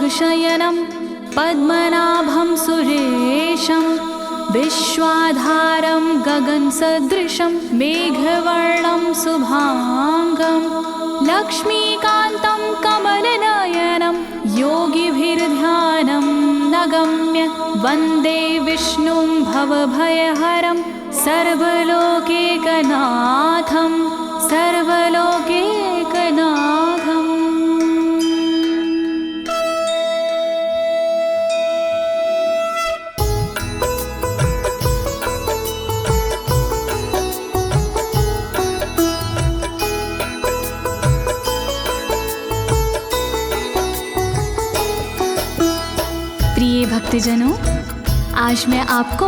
शयनं पद्मनाभं सुरेशं विश्वाधारं गगनसदृशं मेघवर्णं शुभांगं लक्ष्मीकान्तं कमलनयनं योगिभिर्ध्यानं नगम्य वन्दे विष्णुं भवभयहरं सर्वलोकैकनाथं सर्वलोकैकनाथम्। प्रिय भक्तजनों, आज मैं आपको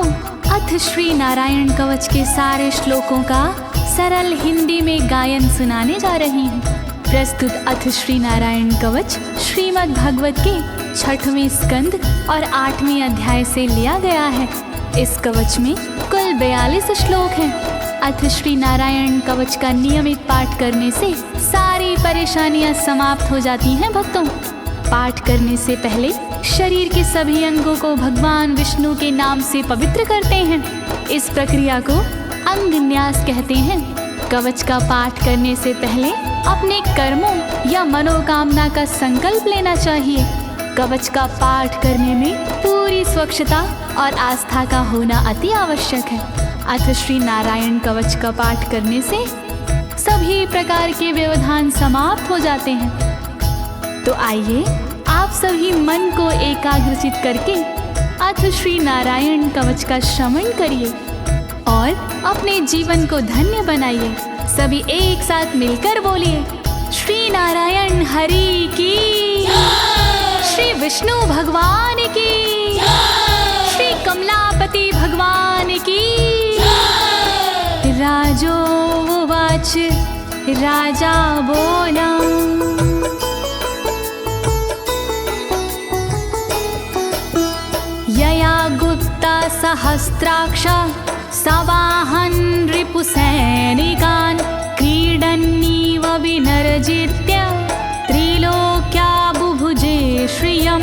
अथ श्री नारायण कवच के सारे श्लोकों का सरल हिंदी में गायन सुनाने जा रही हूँ। प्रस्तुत अथ श्री नारायण कवच श्रीमद् भागवत के 6वें स्कंद और 8वें अध्याय से लिया गया है। इस कवच में कुल 42 श्लोक हैं। अथ श्री नारायण कवच का नियमित पाठ करने से सारी परेशानियां समाप्त हो जाती हैं। भक्तों, पाठ करने से पहले शरीर के सभी अंगों को भगवान विष्णु के नाम से पवित्र करते हैं। इस प्रक्रिया को अंग न्यास कहते हैं। कवच का पाठ करने से पहले अपने कर्मों या मनोकामना का संकल्प लेना चाहिए। कवच का पाठ करने में पूरी स्वच्छता और आस्था का होना अति आवश्यक है। अथ श्री नारायण कवच का पाठ करने से सभी प्रकार के व्यवधान समाप्त हो जाते हैं। तो आइए आप सभी मन को एकाग्रचित करके अथ श्री नारायण कवच का श्रवण करिए और अपने जीवन को धन्य बनाइए। सभी एक साथ मिलकर बोलिए, श्री नारायण हरि की, श्री विष्णु भगवान की, श्री कमलापति भगवान की। राजोवाच, राजा बोला, यया गुप्ता सहस्राक्ष सवाहन रिपुसैनिकान् क्रीडन्नीव विनर्जित्य त्रिलोक्या बुभुजे श्रियं,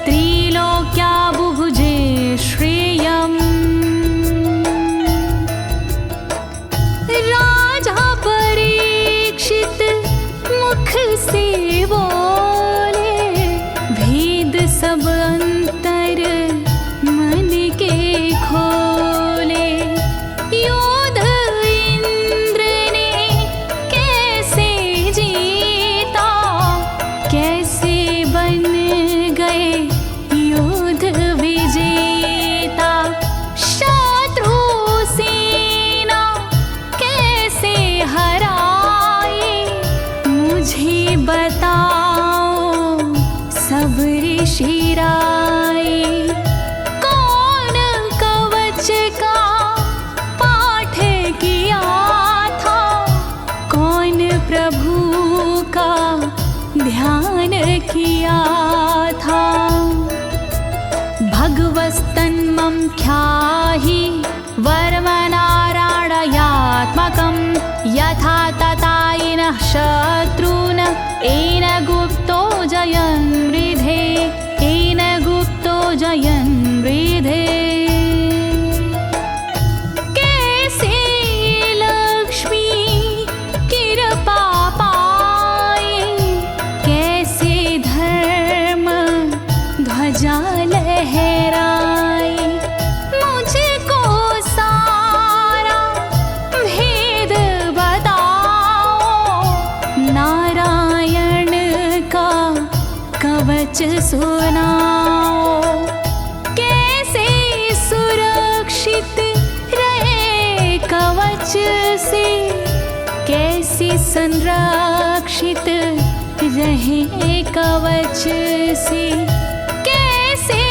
त्रिलोक्या बुभुजे श्रियम्। राजा परीक्षित मुख से बोले, भेद सब अंतर मन के खोले। योद्ध इंद्र ने कैसे जीता, कैसे बन गए योद्ध विजेता। शत्रु सेना कैसे हराए, मुझे बताओ सब ऋषि राय। कौन कवच का पाठ किया था, कौन प्रभु का ध्यान किया था। भगवस्तन्मं ख्याहि वर्मनारायणात्मकं यथा तथा येन शत्रून् येन गुप्तो जयन् मृधे, येन गुप्तो जयन् मृधे। कैसे लक्ष्मी कृपा पाए, कैसे धर्म ध्वजा लहराए। मुझको सारा भेद बताओ, नारायण का कवच सुनाओ। कैसे सुरक्षित रहे कवच से, कैसे संरक्षित रहे कवच से। कैसे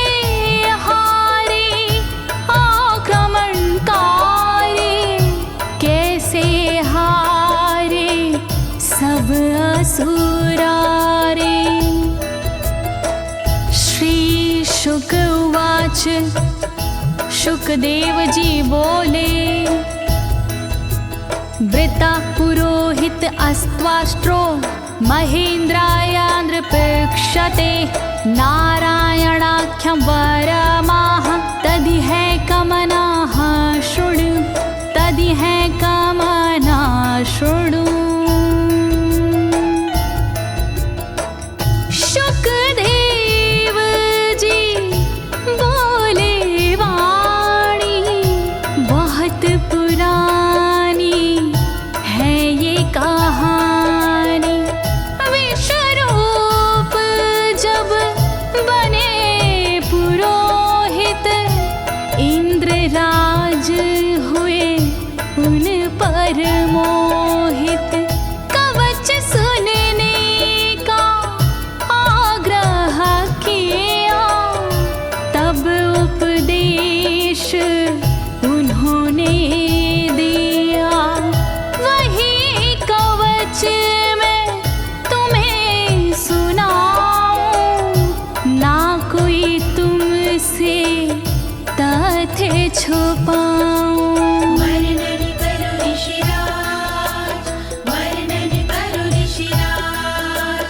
हारे आक्रमणकारी, कैसे हारे सब असुरारे। श्री शुक उवाच, शुकदेव जी बोले, वृता पुरोहित अस्त्वाष्ट्रो महेन्द्राय नृपक्षते नारायणाख्यं वरमाह तदिह कमनाः शृणु तदिह कमना शृणु। शुकदेव जी बोले वाणी बहुत पुरानी है ये कहानी। विश्वरूप जब बने पुरोहित इंद्रराज हुए उन पर मोहित। कवच सुनने का आग्रह किया तब उपदेश उन्होंने दिया। वही कवच मैं तुम्हें सुनाऊं ना कोई तुमसे तथ्य छुपाऊं। वर्णन करो ऋषिराज, वर्णन करो ऋषिराज,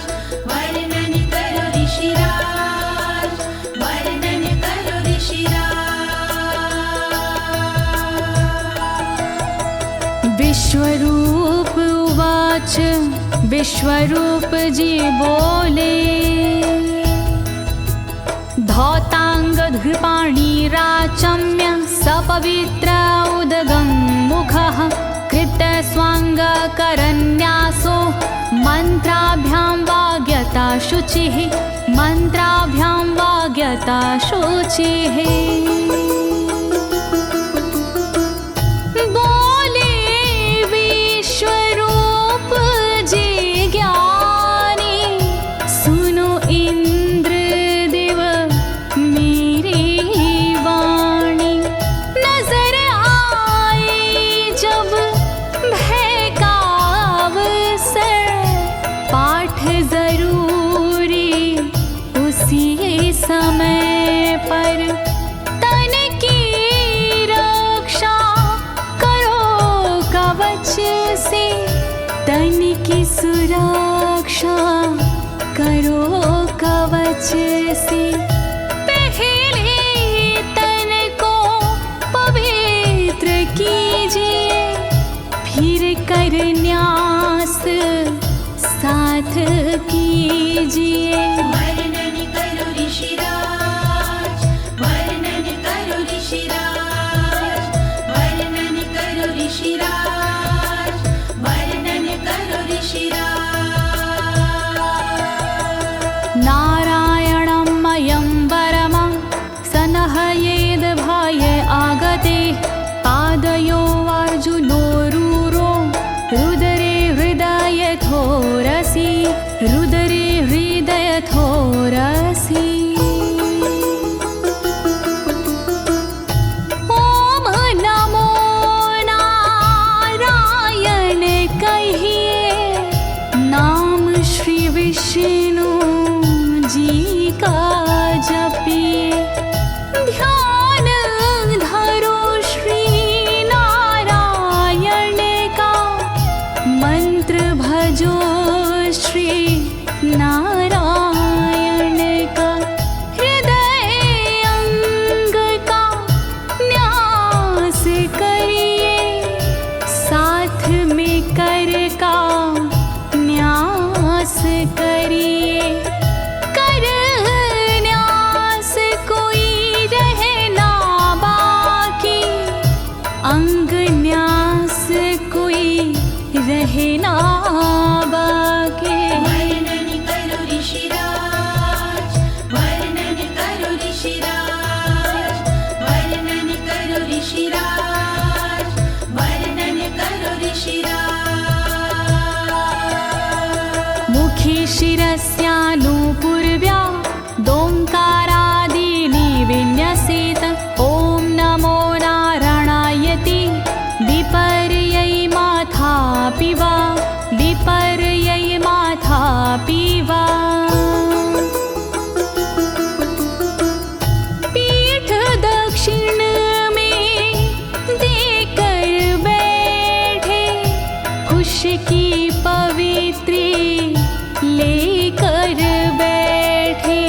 वर्णन करो ऋषिराज, वर्णन करो ऋषिराज। विश्वरूप उवाच विश्वरूप जी बोले। धौताङ्गधृपाणिराचम्य सपवित्र उदगं मुखः कृतस्वाङ्गकरन्यासो मन्त्राभ्यां वाग्यता शुचिः मन्त्राभ्यां वाग्यता शुचिः। बोले विश्वरूप जी ज्ञानी सुनो इंद्रदेव मेरी वाणी। नजर आई जब भय का अवसर पाठ जरूरी उसी समय पर। तन की रक्षा करो कवच से तन की सुरक्षा करो कवच से। पहले तन को पवित्र कीजिए फिर कर न्यास साथ कीजिए। वर्णन करो ऋषिराज, वर्णन करो ऋषिराज, वर्णन करो ऋषिराज, वर्णन करो ऋषिराज। नारायणं मयं वरमं सनहयेद भय आगते। पादयो अर्जुनोरूरो रुदरे हृदयथोरसि रुदरे हृदयथोरसि। ओम नमो नारायण कहिए नाम श्री विष्णु जी का जपिए। ध्यान धरो श्री नारायण का मंत्र भजो श्री नारायण का। हृदय अंग का न्यास करिए साथ में कर का न्यास करिए। कर न्यास कोई रहना बाकी अंग न्यास कोई रहना बाकी। वर्णन करो ऋषिराज, वर्णन करो ऋषिराज, वर्णन करो ऋषिराज, वर्णन करो ऋषिराज। मुखी शिरस्यानुपूर्व्या दोङ्कारादीनि विन्यसेत। ॐ नमो नारायणेति विपर्यै माथापि वा विपर्यै माथापि वा। पीठ दक्षिण में देकर बैठे खुश की पवित्री लेकर बैठे।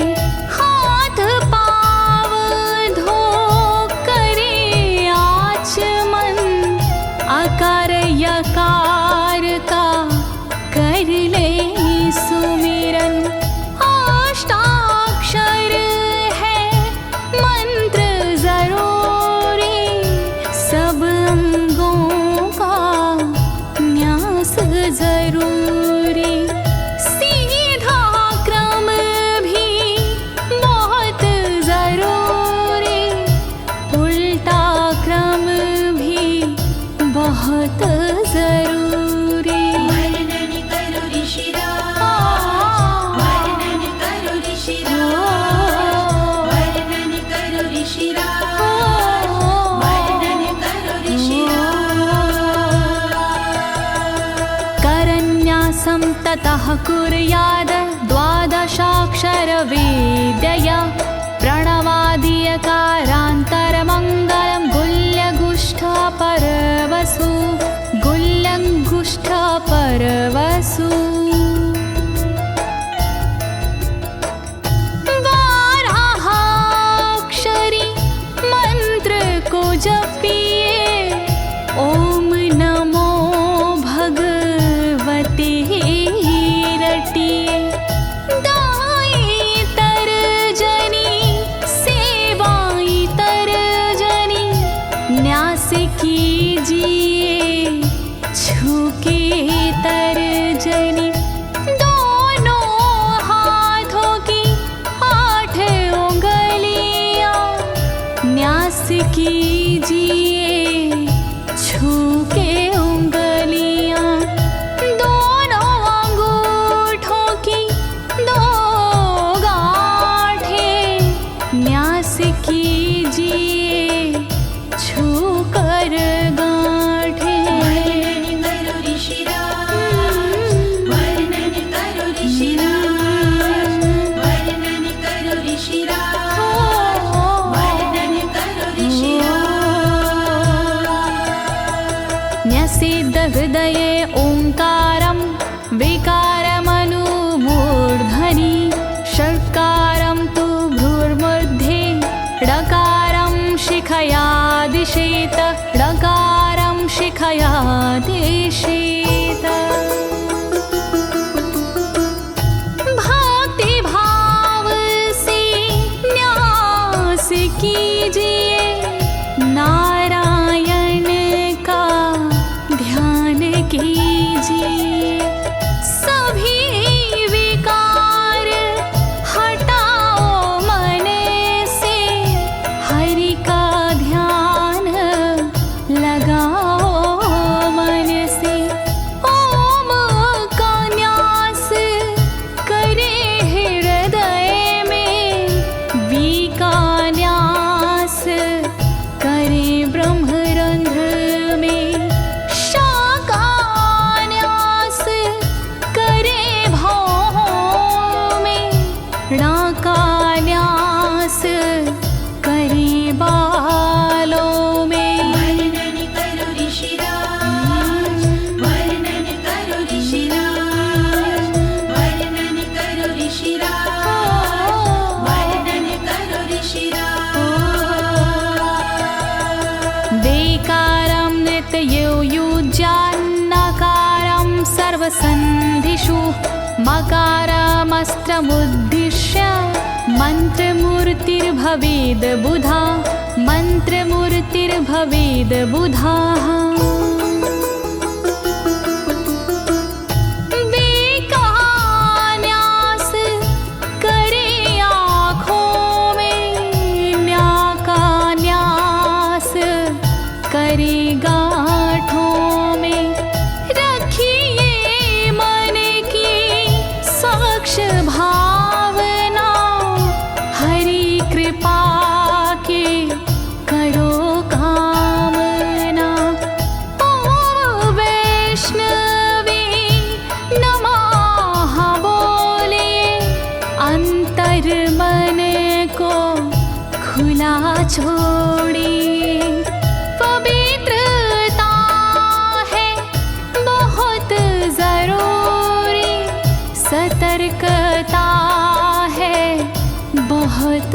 ततः कुर्याद द्वादशाक्षरविद्यया प्रणवादियकारान्तरमङ्गलं गुल्यगुष्ठपरवसु गुल्यगुष्ठपरवसु बारहाक्षरी मंत्र को जपिए ओम नमो भगवते रटिए दाई तरजनी सेवाई तरजनी न्यास कीजिए छूके तरजनी दोनों हाथों की 8 उंगलियां न्यास कीजिए छूके उंगलियां दोनों अंगूठों की 2 गांठें न्यास कीजिए छूकर गांठें। वर्णन करो ऋषिराज, वर्णन करो ऋषिराज, वर्णन करो ऋषिराज, वर्णन करो ऋषिराज। न्यसेद हृदये ओंकारं विकारमनुमूर्धनि षट्कारं तु भ्रूर्मध्ये ड़कारं शिखया दिशेत ड़कारं शिखया दिशेत। भक्ति भाव से न्यास कीजिए नारायण का ध्यान कीजिए सभी विकार हटाओ मन से हरि का ध्यान लगाओ मन से ओम का न्यास करे हृदय में वी का न्यास करे ब्रह्मरंध्र में शा का न्यास करे भौहों में णा का न्यास करे बालों में। वर्णन करो ऋषिराज, वर्णन करो ऋषिराज, वर्णन करो ऋषिराज, वर्णन करो ऋषिराज। देकारं नित्ययुज्यान्नकारं सर्वसन्धिषु मकारमस्त्रमुद्दिश्य मन्त्रमूर्तिर्भवेद् बुधा मन्त्रमूर्तिर्भवेद् बुधाः। न्यास करे आँखों में न्या का न्यास करे गांठों में रखिए मन की साक्ष भावना हरि कृपा के करो कामना। ओम वैष्णवे नमः बोले अंतर मन को खुला छोड़िए पवित्रता है बहुत जरूरी सतर्कता है बहुत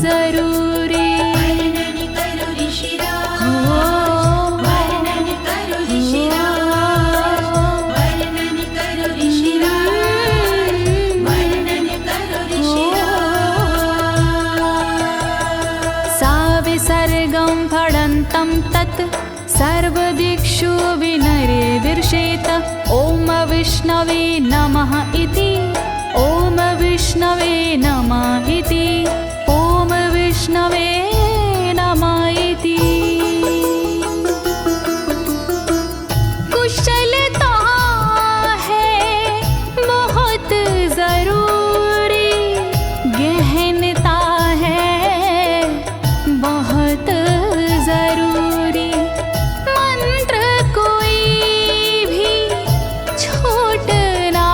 जरूरी। वर्णन करो ऋषिराज, वर्णन करो ऋषिराज, वर्णन करो ऋषिराज, वर्णन करो ऋषिराज। सा विसर्गं फडन्तं तत् सर्वदिक्षु विनिर्दिशेत ओम विष्णवे नमः इति ओम विष्णवे नमः इति ओम विष्णवे नमः इति। कुशलता है बहुत जरूरी गहनता है बहुत जरूरी मंत्र कोई भी छोट ना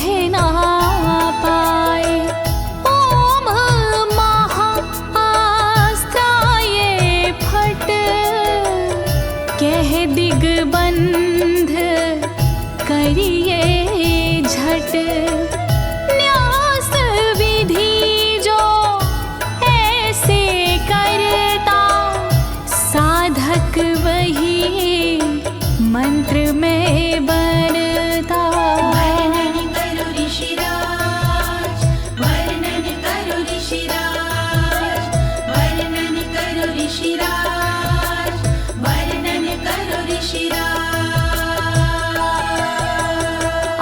कह ना पाए। ओम महाअस्त्राय फट, कह दिग्बंध करिए झट। न्यास विधि जो ऐसे करता, साधक वही मंत्र में बनता। वर्णन करो ऋषिराज, वर्णन करो ऋषिराज, वर्णन करो ऋषिराज, वर्णन करो ऋषिराज।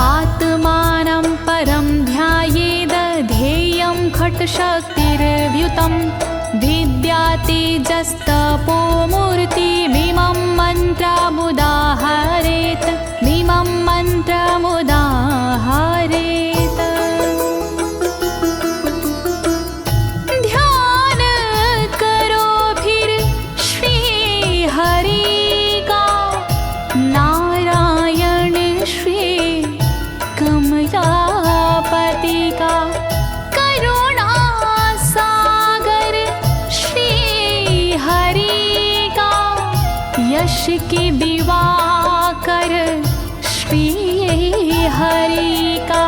आत्मानं परं ध्यायेद ध्येयं खट्शक्तिर्व्युतं। विद्या तेजस्तपो मूर्तिमिमं मन्त्रमुदाहरेत्, मिमं मन्त्रमुदाहरेत्। ध्यान करो फिर श्री हरि का, नारायण श्री कमलापति का। करुणा सागर श्री हरि का, यश के दिवाकर श्री हरि का।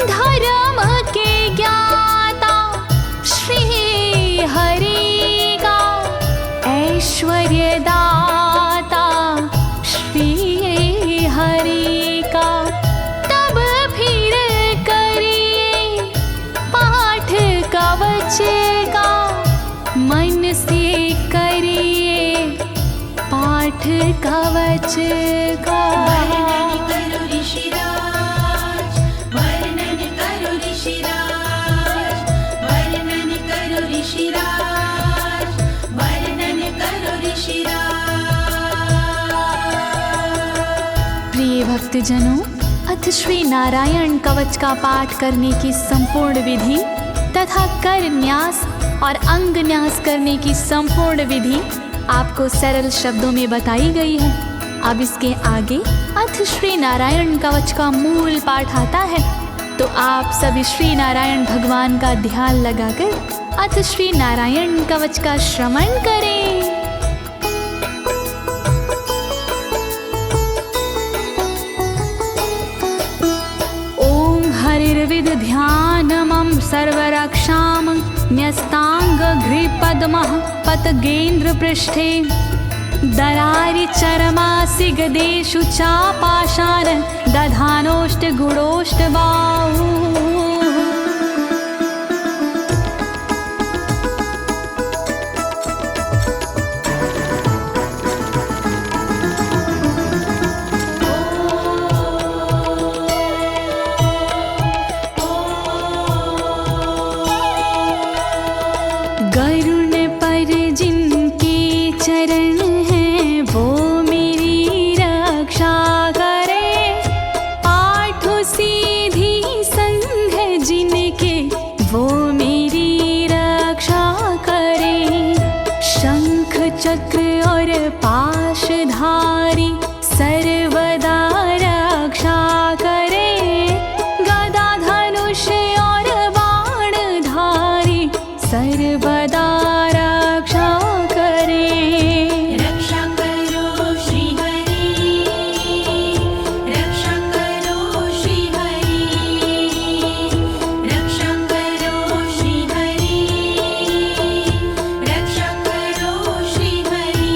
धर्म के ज्ञाता श्री हरि का, ऐश्वर्य दाता श्री हरि का। तब फिर करिए पाठ कवच का, मन से करिए पाठ कवच का। वर्णन करो ऋषिराज, वर्णन करो ऋषिराज, वर्णन करो ऋषिराज, वर्णन करो ऋषिराज। प्रिय भक्तजनों, अथ श्री नारायण कवच का पाठ करने की संपूर्ण विधि तथा कर न्यास और अंग न्यास करने की संपूर्ण विधि आपको सरल शब्दों में बताई गई है। अब इसके आगे अथ श्री नारायण कवच का मूल पाठ आता है, तो आप सभी श्री नारायण भगवान का ध्यान लगाकर अथ श्री नारायण कवच का श्रवण करें। ओम हरिर्विद ध्यानमं सर्वरक्षां न्यस्ताङ्घ्रिपद्मः पतगेन्द्र पृष्ठे। दरारि चरमासि गदेषु चापाशान दधानोष्टगुणोष्टबाहु। गरुण पर जिनके चरण हैं वो मेरी रक्षा करे। आठ सीधी संग जिनके वो मेरी रक्षा करे। शंख चक्र और पाशधारी सर्वदा रक्षा करे। गदा धनुष और बाणधारी सर्वदा रक्षा करे। रक्षा करो श्री हरि, रक्षा करो श्री हरि, रक्षा करो श्री हरि, रक्षा करो श्री हरि।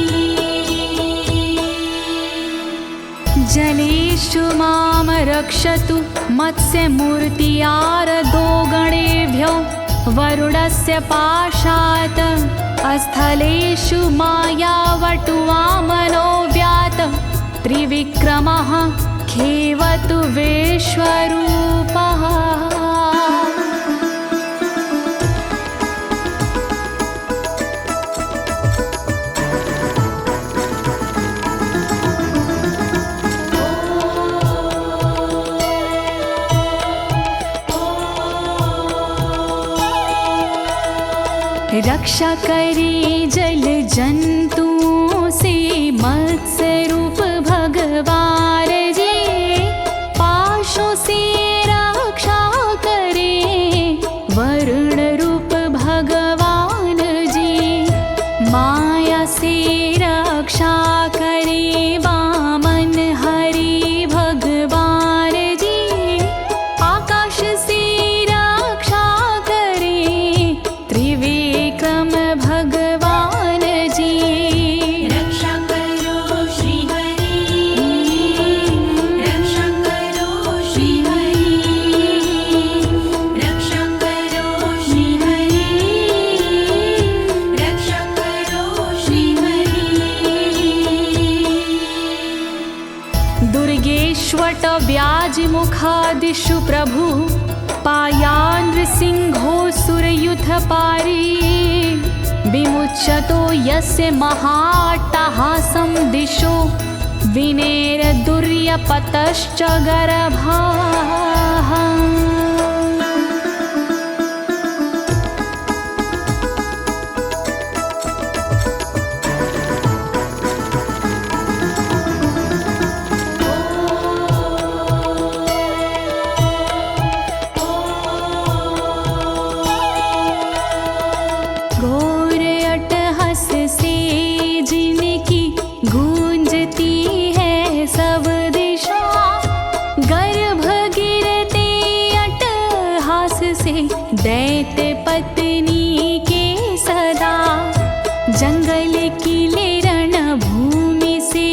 जलेषु मां रक्षतु मत्स्यमूर्तियारदो गणेभ्यो। वरुणस्य पाशात् स्थलेषु मायावटुवामनो व्यात। त्रिविक्रमः खेवतु विश्वरूपः। रक्षा करे जल जंतुओं से मत्स्य रूप भगवान जी। पाशों से दिशु प्रभु पायानृसिंहोऽसुरयुथपारी विमुच्यतो यस्य महाट्टहासं दिशो विनेरदुर्यपतश्च गर्भाः। दैत्य पत्नी के सदा जंगल किले रणभूमि से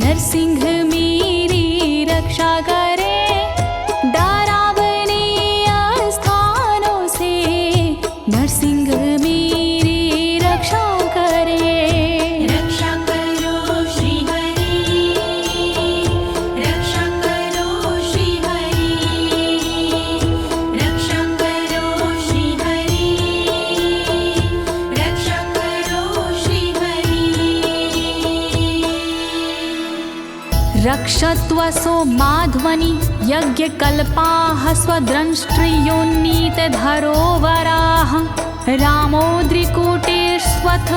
नरसिंह मेरी रक्षा करे। डरावने स्थानों से नरसिंह मेरी रक्षा करे। रक्षा करो श्री हरि, रक्षा करो श्री हरि, रक्षा करो श्री हरि, रक्षा करो श्री हरि। रक्षत्वसो माध्वनि यज्ञकल्पाः स्वद्रंष्ट्रियोन्नीतधरोवराः रामोद्रिकूटेष्वथ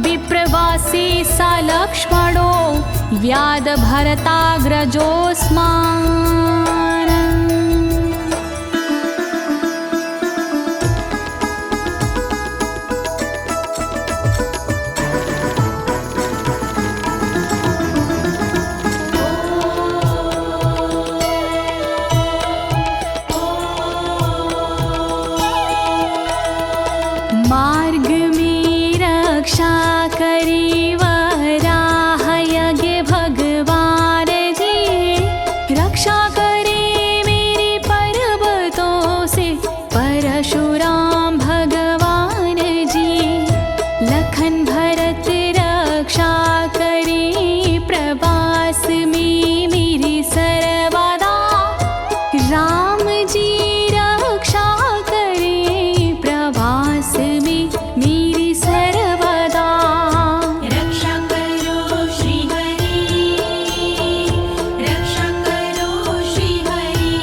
विप्रवासी स लक्ष्मणो व्याधभरताग्रजोऽस्मान्। मार्ग में रक्षा करी वराह यज्ञ भगवान जी, रक्षा करे मेरे पर्वतों से परशुराम भगवान जी। लखन भरत रक्षा करे प्रवास में मेरी सर्वदा, राम जी रक्षा करे प्रवास में मेरी सर्वदा। रक्षा करो श्री हरि, रक्षा करो श्री हरि,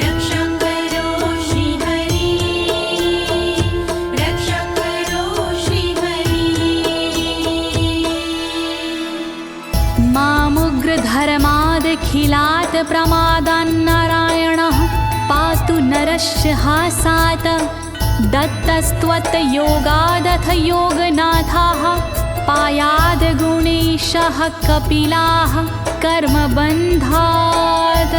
रक्षा करो श्री हरि, रक्षा करो श्री हरि। मामुग्रधर्मादखिलात् प्रमादान्नारायणः पातु नरस्य हासात्। दत्तस्त्वत्योगादथ योगनाथाः पायाद् गुणेशः कपिलाः कर्मबन्धात्।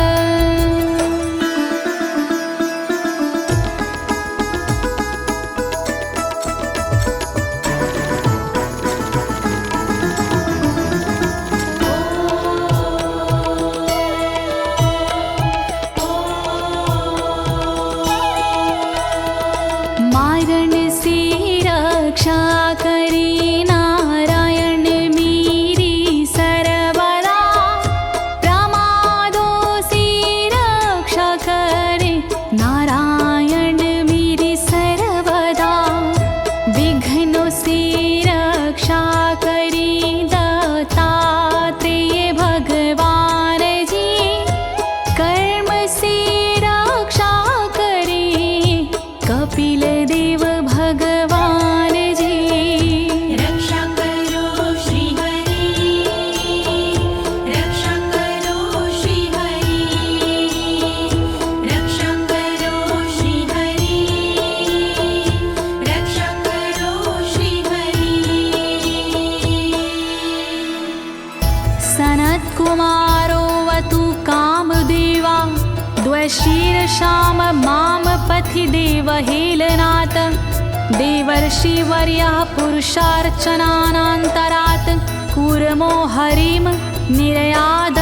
मारण से रक्षा करे नारायण मेरी सर्वदा, प्रमादों से रक्षा करे नारायण मेरी सर्वदा। विघ्नों से रक्षा करे दत्तात्रेय भगवान जी, कर्म से रक्षा करे कपिल देव भगवान जी। रक्षा करो श्री हरि, रक्षा करो श्री हरि, रक्षा करो श्री हरि, रक्षा करो श्री हरि। सनत्कुमारोऽवतु कामदेवा द्वशीर्षाम माम पथि देवहेलनात्। देवर्षिवर्यः पुरुषार्चनानन्तरात् कूर्मो हरिं निर्यादशिक्षात्।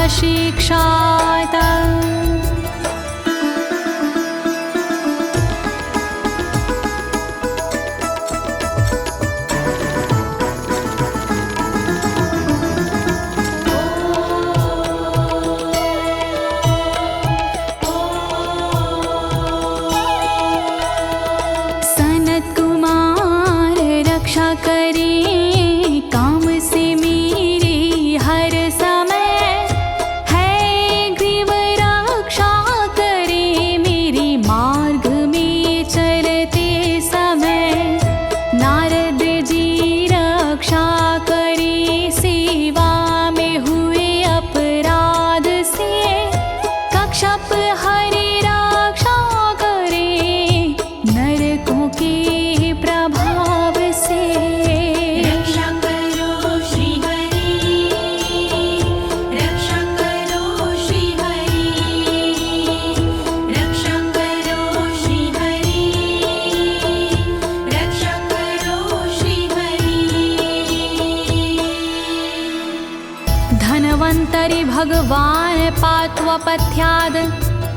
भगवान् पात्वपथ्याद्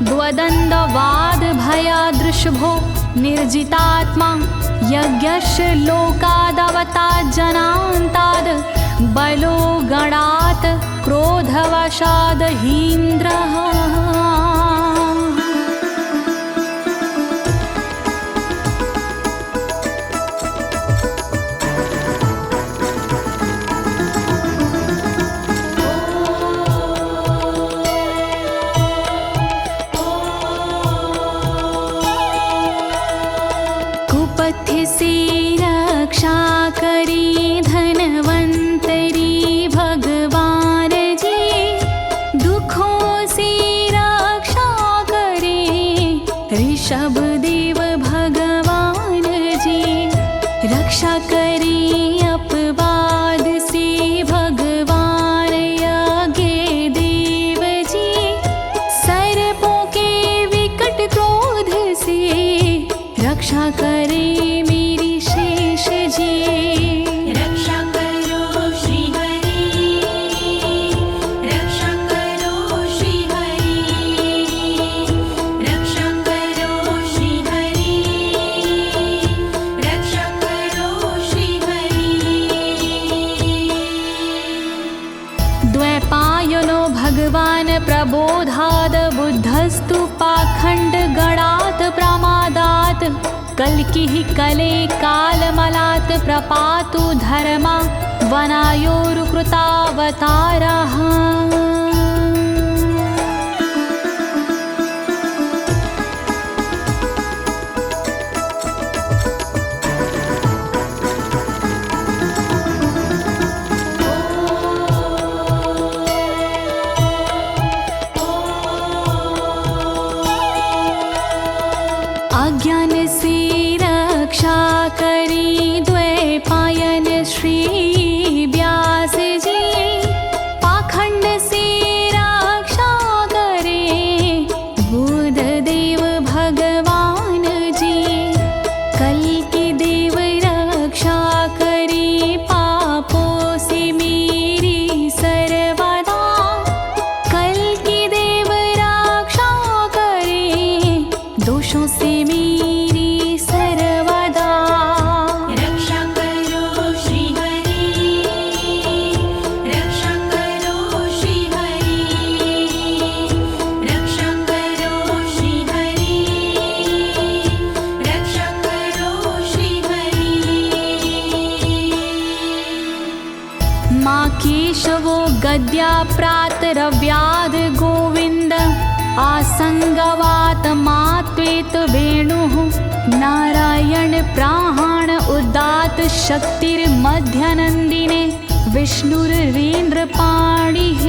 द्वदण्डवाद भयादृशभो निर्जितात्मा यज्ञस्य लोकादवतात् जनान्ताद् बलो गणात् क्रोधवशाद् हीन्द्रः। कुपथ्य से रक्षा करी धनवंतरी भगवान जी, दुखों से रक्षा करे ऋषभ देव भगवान जी। रक्षा करी अपवाद से भगवान यज्ञ देव जी, सर्पों के विकट क्रोध से रक्षा करे मेरी शेष जी। रक्षा करो श्री हरि, रक्षा करो श्री हरि, रक्षा करो श्री हरि, रक्षा करो श्री हरि। द्वैपायनो भगवान् प्रबोधाद् बुद्धस्तु पाखण्ड गणात् प्रमादात् कल्किः कले कालमलात् प्रपातु धर्मा वनायोरुकृतावतारः। अज्ञान से रक्षा करी द्वैपायन श्री व्यास जी, पाखंड से रक्षा करे बुध देव भगवान जी। कल्कि देव रक्षा करी पापों से मेरी सर्वदा, कल्कि देव रक्षा करे दोषों से मेरी सर्वदा। रक्षा करो श्री हरि, रक्षा करो श्री हरि, रक्षा करो श्री हरि, रक्षा करो श्री हरि। माँ केशवो गद्या प्रातरव्याद गोविन्द, आसंगवात मात्वेत वेणुः नारायण प्राण उदात शक्तिर्मध्यनन्दिने विष्णुरेन्द्रपाणिः।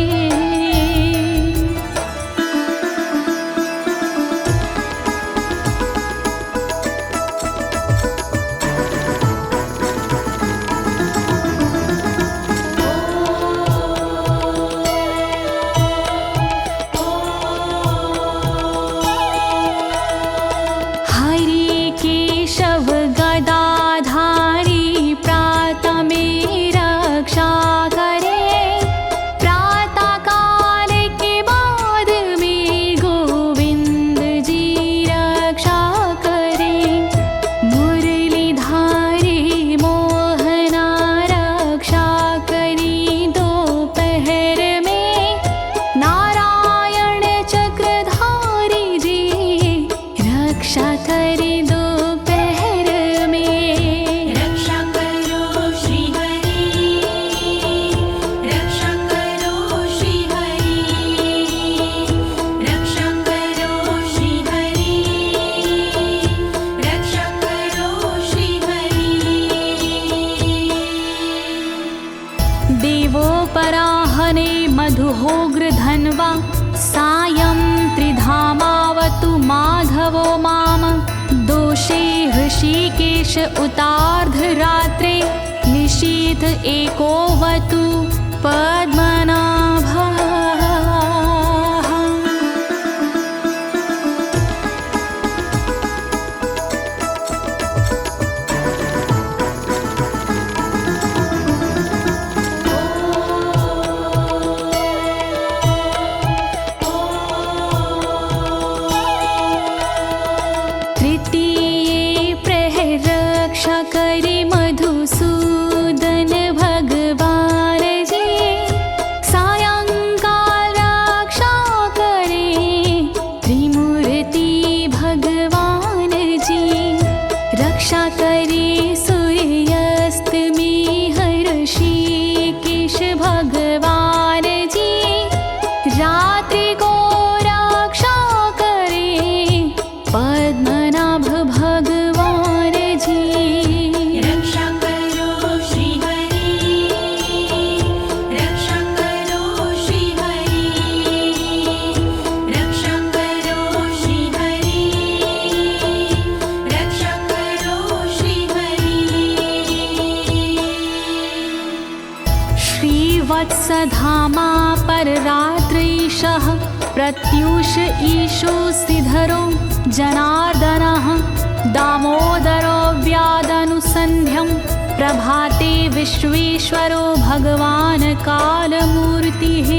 हरि केशव गदाधारी प्रातमे रक्षा करे, प्रातः काल के बाद में गोविंद जी रक्षा करे। मुरलीधारी मोहना रक्षा करी दोपहर में, नारायण चक्रधारी जी रक्षा करे दोपहर में। रक्षा करो श्री हरि, रक्षा करो श्री हरि, रक्षा करो श्री हरि, रक्षा करो श्री हरि। देवोपराहने मधुहोग्र धन्वा, सायं त्रिधामावतु माधवो माम। दोषे ऋषिकेश उतार्धरात्रे, निशीथ एकोवतु पद्मनाभः। धामा पर रात्रीशः प्रत्यूष ईशो सिधरो जनार्दनः दामोदरो व्यादनुसन्ध्यं प्रभाते विश्वेश्वरो भगवान् कालमूर्तिः।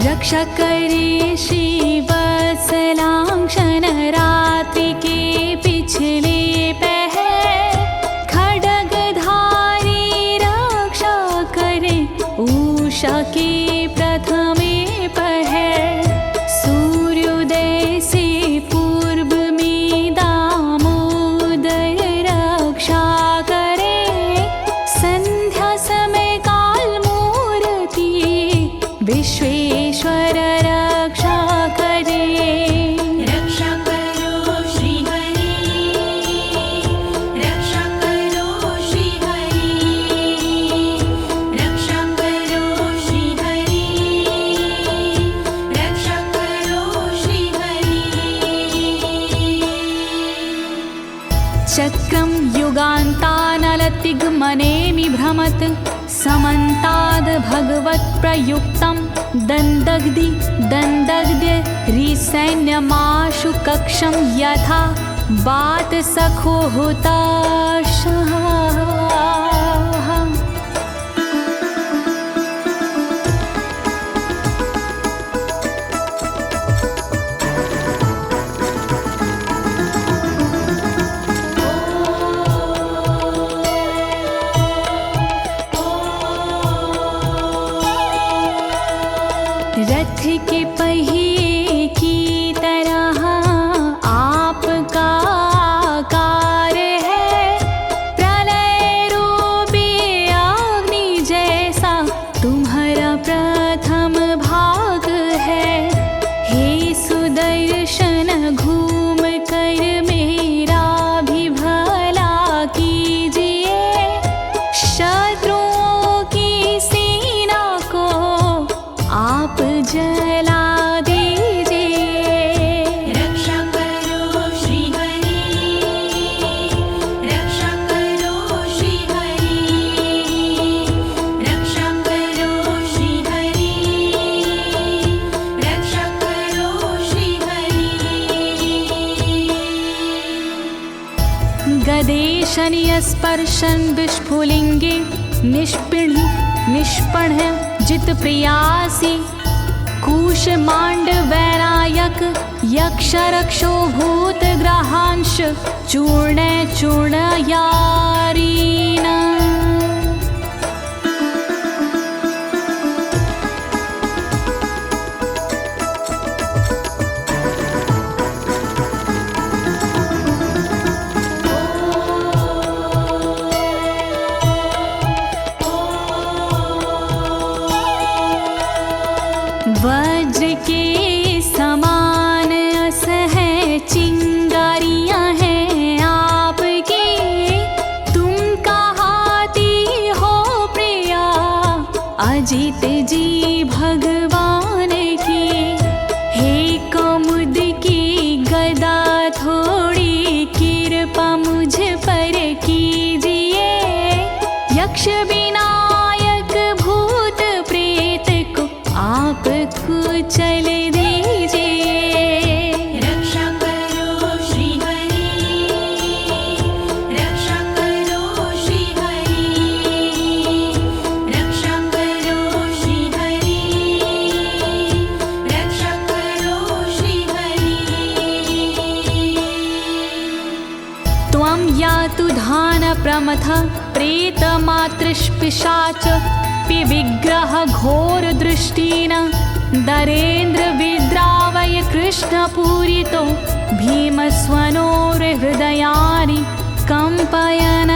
रक्षा करे श्रीवत्सलांक्षण रात्रि के पिछले पहर खड्गधारी रक्षा करे उषा के प्रथमे पहर सूर्योदय से पूर्व में दामोदर रक्षा करे संध्या समय काल मूर्ति विश्वेश्वर रक्षा करे। रक्षा करो श्री हरि, रक्षा करो श्री हरि, रक्षा करो श्री हरि, रक्षा करो श्री हरि। चक्रं युगान्तानलतिग्मनेमि भ्रमत् समन्ताद् भगवत्प्रयुक्तं दन्दग्ध्य रिसैन्यमाशु कक्षं यथा वातसखो हुताशः। रथ के पहिए की तरह आपका आकार है, प्रलय रूपी अग्नि जैसा तुम्हारा प्रथम भाग है। हे सुदर्शन घूम कर मेरा भी भला कीजिए, शत्रुओं की सेना को आप जला दीजिए। रक्षा करो श्री हरि, रक्षा करो श्री हरि, रक्षा करो श्री हरि, रक्षा करो श्री हरि। गदेशनियस्पर्शन विस्फुलिंगे निष्पण जित प्रियासी कूशमांड वैरायक यक्ष रक्षो भूत ग्रहांश चूर्ण चूर्णयारीना। वज्र के समान असह चिंगारियां हैं आपकी, तुम कहाती हो प्रिया अजित जी भगवान की। हे कमुद की गदा थोड़ी कृपा मुझ पर कीजिए, यक्ष विनायक भूत प्रेत को आप कुचल दीजिए। रक्षा करो श्री हरि, रक्षा करो श्री हरि, रक्षा करो श्री हरि, रक्षा करो श्री हरि। त्वं यातु धान प्रमथ प्रेतमातृष्पिशाच विग्रह घोर दृष्टिन दरेन्द्र विद्रावय कृष्णपूरितो भीमस्वनोर्हृदयानि कंपयन्।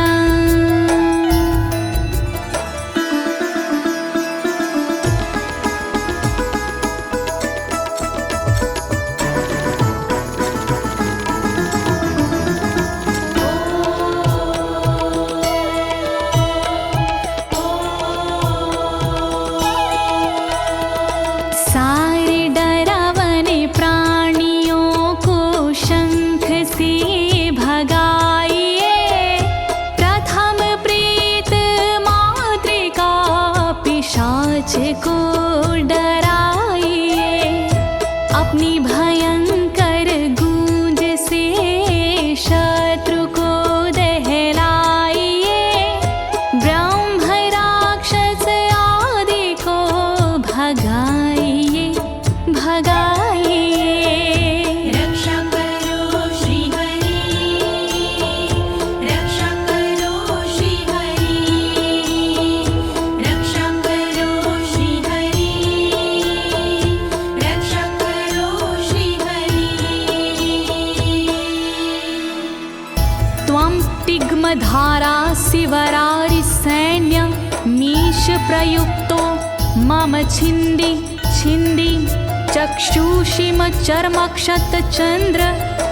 भगाइए भगाइए। रक्षा करो श्री हरि, रक्षा करो श्री हरि, रक्षा करो श्री हरि, रक्षा करो श्री हरि। त्वं तिग्मधारा शिवरारि सैन्य मीश प्रयुक्तो मम छिन्दी छिन्दी चक्षुषीम चर्मक्षत चन्द्र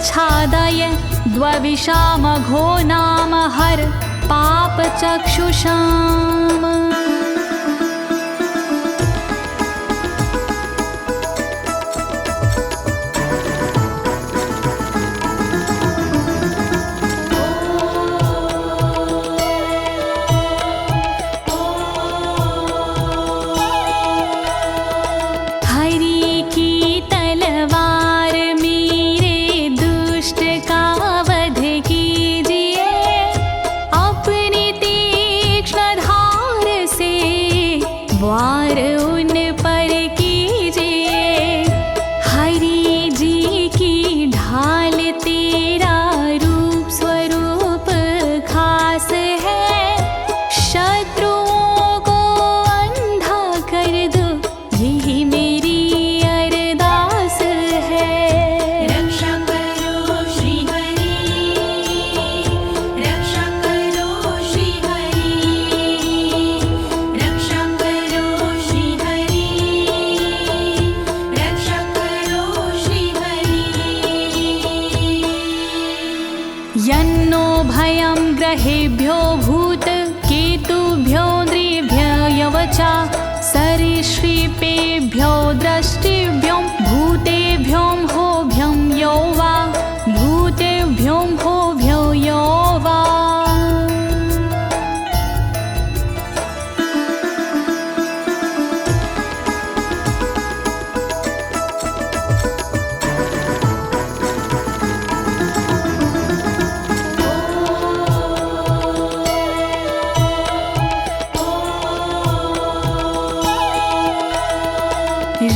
छादय द्वविषामघो नाम हर पाप चक्षुषाम। वार उन पर कीजिए, हरि जी की ढाल तेरा रूप स्वरूप खास है, शत्रुओं को अंधा कर दो यही मेरी अरदास है। रक्षा करो श्री हरि, रक्षा करो श्री हरि, रक्षा करो श्री हरि, रक्षा करो श्री हरि। यन्नो भयं ग्रहेभ्यो भूत केतुभ्यो नृभ्ययवचा सरीसृपेभ्यो दृष्टिभ्यो भूतेभ्यो होभ्यं यो वा भूतेभ्यो होभ्यो यो वा।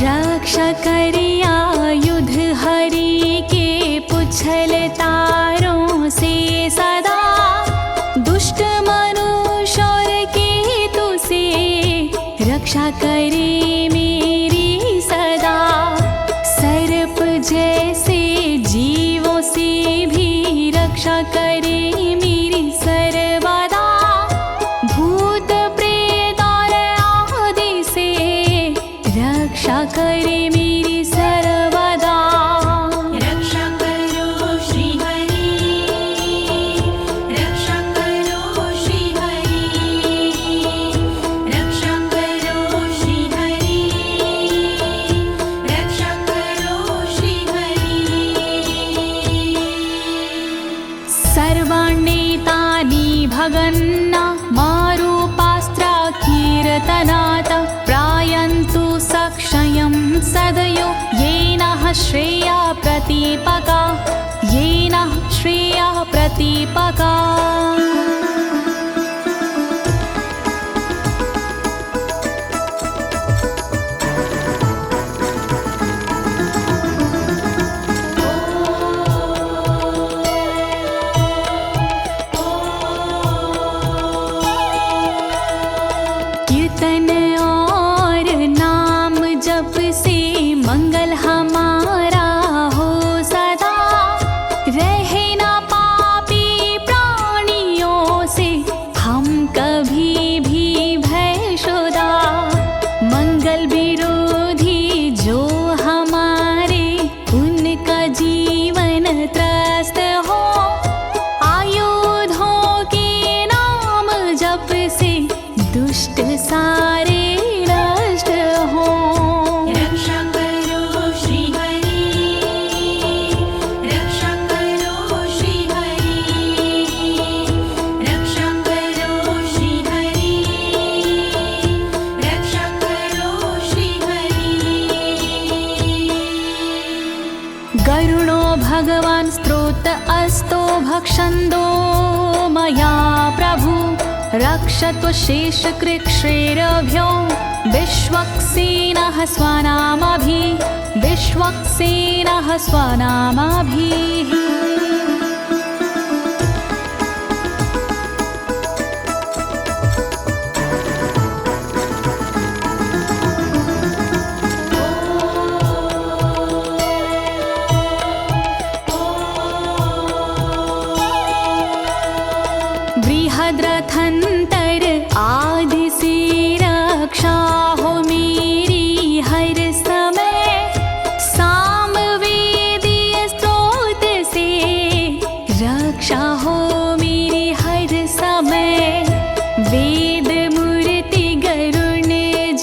रक्षा करिया युद्ध हरि के पुछल तारों से सदा, दुष्ट मनुष्य और केतु से रक्षा करे मेरी सदा। सर्प जैसे जीवों से भी रक्षा करे मेरी सर्वदा, भूत प्रेत और आदि से रक्षा करे मेरी सर्वदा। रक्षा करो श्री हरि, रक्षा करो श्री हरि, रक्षा करो श्री हरि, रक्षा करो श्री हरि। सर्वाण्येतानि भगन्ना मारूपास्त्रा कीर्तनात् प्रायन्तु सक्षयं सदयो येन श्रेया प्रतीपका, येन श्रेया प्रतीपका। कीर्तन और नाम जप से मंगल हमारा हो सदा, रहे ना पापी प्राणियों से हम कभी भी भयशुदा। मंगल विरोधी जो हमारे उनका जीवन त्रस्त हो, आयुधों के नाम जप से दुष्ट सारे नष्ट हो। रक्षा करो श्री हरि, रक्षा करो श्री हरि, रक्षा करो श्री हरि, रक्षा करो श्री हरि। गरुणो भगवान् स्तोत्र अस्तो भक्षन्दो मया प्रभु, रक्षत्व शेषकृच्छ्रेरभ्यो विश्वक्सेनः स्वनामभिः बृहद्रथंतर आदि से रक्षा हो मेरी हर समय, सामवेदीय स्रोत से रक्षा हो मेरी हर समय। वेद मूर्ति गरुण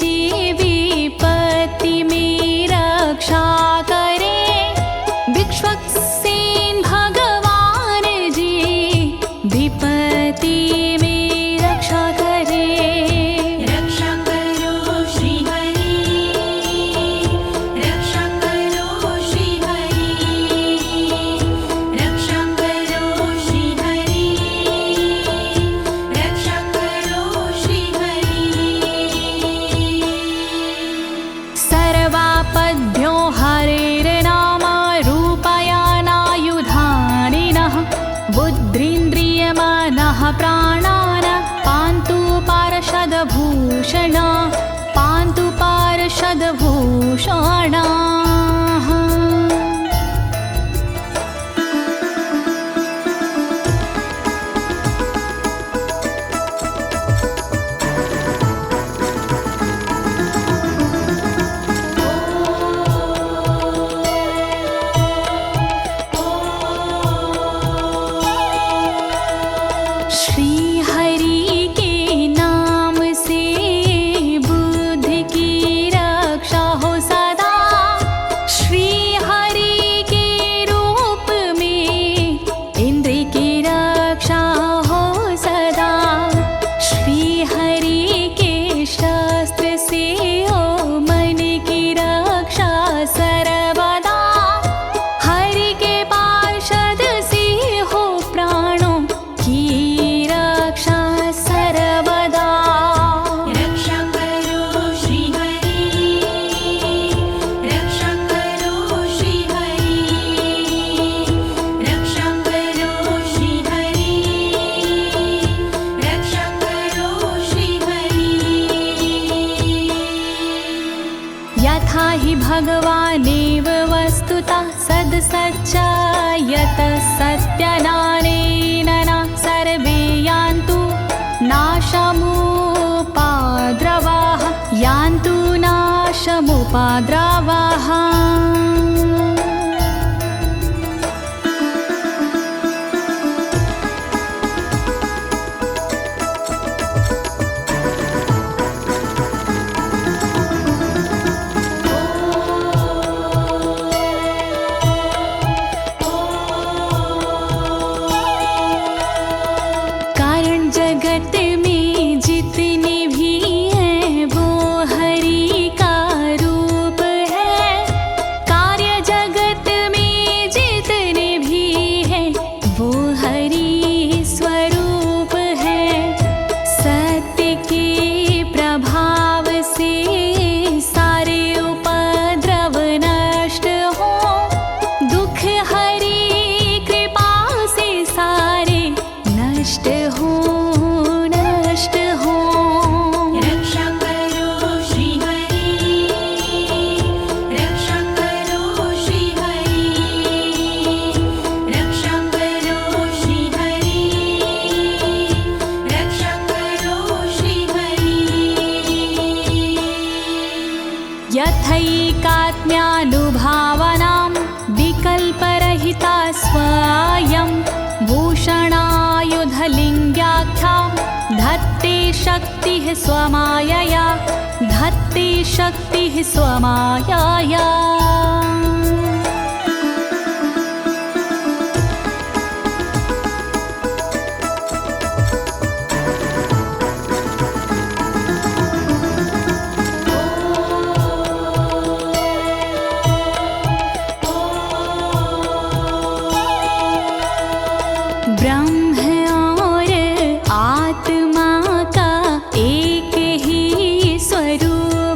जी विपत्ति में रक्षा करे, विश्वक्सेन भगवान जी विपत्ति में रक्षा करे। रक्षा करो श्री हरि, रक्षा करो श्री हरि, रक्षा करो श्री हरि, रक्षा करो श्री हरि। सर्वापद्भ्यो हरेर्नाम रूपयानायुधानिनः, बुद्धिन्द्रियमनः प्राणान् पान्तु पार्षदभूषण, पान्तु पार्षदभूषणाः। श्री हरि के नाम से बुद्धि की रक्षा हो सदा, श्री हरि के रूप में इंद्रिय की रक्षा हो सदा, श्री हरि के शस्त्र से हो मन की रक्षा सर्वदा, हरि के पार्षद से हो प्राणों की रक्षा सर्वदा। रक्षा करो श्री हरि, रक्षा करो श्री हरि, रक्षा करो श्री हरि, रक्षा करो श्री हरि। यथा हि भगवानेव वस्तुतः सद्सच्चायतः सत्यनानेन न सर्वे यान्तु नाशमुपाद्रवाः, यान्तु नाशमुपाद्रवाः। कारण जगत में जितने भी हैं वो हरि का रूप है, कार्य जगत में जितने भी हैं वो हरि स्वरूप है। सत्य के प्रभाव से सारे उपद्रव नष्ट हो, दुख हरि कृपा से सारे नष्ट हो, नष्ट हो। रक्षा करो श्री हरि, रक्षा करो श्री हरि, रक्षा करो श्री हरि, रक्षा करो श्री हरि। यथैकात्म्यानुभावनां विकल्परहिता स्वयं भूषणायुधलिङ्ग्याख्या, धत्ते शक्तिः स्वमायया, धत्ते शक्तिः स्वमायया। ब्रह्म और आत्मा का एक ही स्वरूप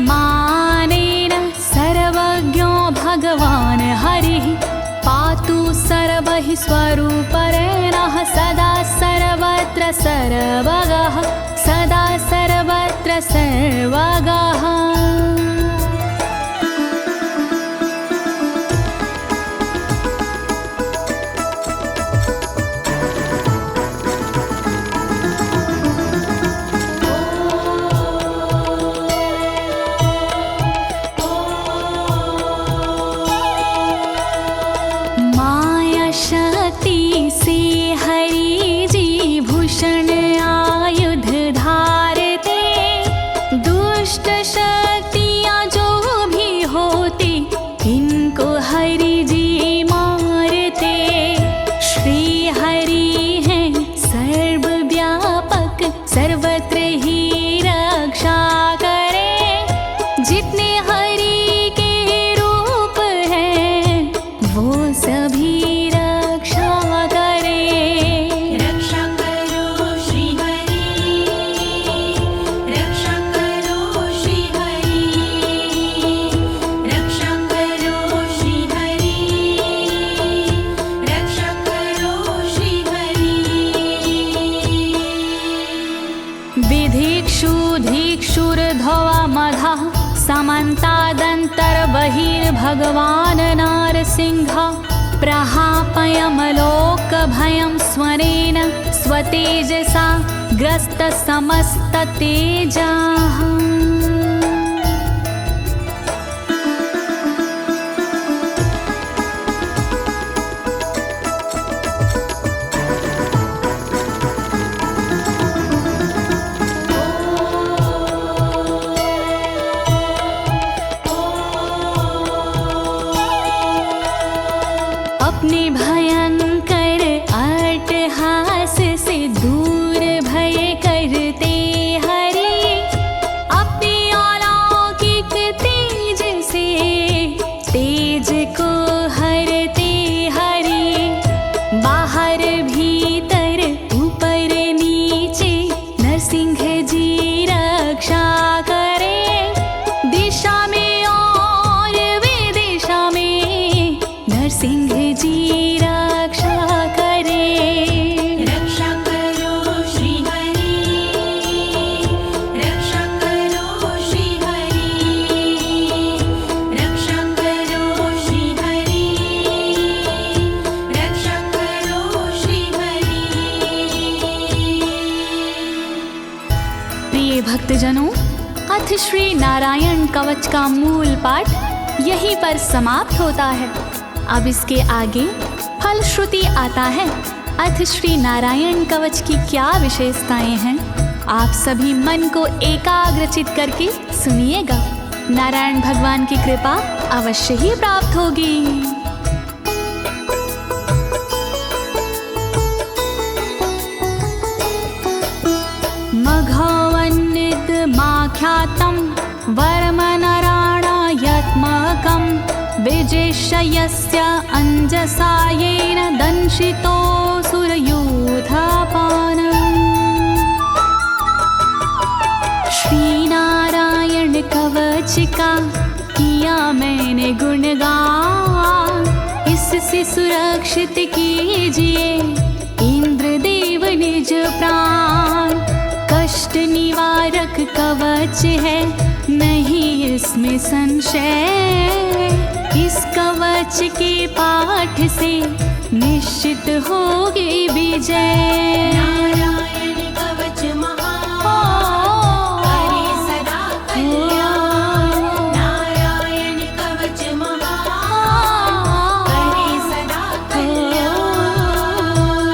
मानेन सर्वज्ञो भगवान् हरिः पातु सर्वैः स्वरूपेण सदा सर्वत्र सर्वगः सदा सर्वत्र सर्वगः। समन्तादन्तर्बहिर्भगवान् नारसिंहः प्रहापयमलोकभयं स्वरेण स्वतेजसा ग्रस्तसमस्ततेजाः। अपने भयंकर अट्टहास से दूर भय करते हरि अपने अलौकिक तेज से तेज को हरते हरि बाहर भीतर ऊपर नीचे नरसिंह जी रक्षा करे दिशा में और विदिशा में नरसिंह जी रक्षा करे। रक्षा करो श्री हरि रक्षा करो श्री हरि रक्षा करो श्री हरि रक्षा करो श्री हरि। प्रिय भक्तजनों, अथ श्री नारायण कवच का मूल पाठ यहीं पर समाप्त होता है। अब इसके आगे फलश्रुति आता है। अथ श्री नारायण कवच की क्या विशेषताएं हैं, आप सभी मन को एकाग्रचित करके सुनिएगा। नारायण भगवान की कृपा अवश्य ही प्राप्त होगी। मघवन्नित माख्यातं वर्मनराणायत्मकं विजेशयस्य अंजसायेन दंशितोऽसुरयूथपानम्। श्री नारायण कवच का किया मैंने गुणगान, इससे सुरक्षित कीजिए इंद्रदेव निज प्राण। कष्ट निवारक कवच है नहीं इसमें संशय, इस कवच के पाठ से निश्चित होगी विजय। नारायण कवच महान करे सदा कल्याण नारायण कवच महान करे सदा कल्याण।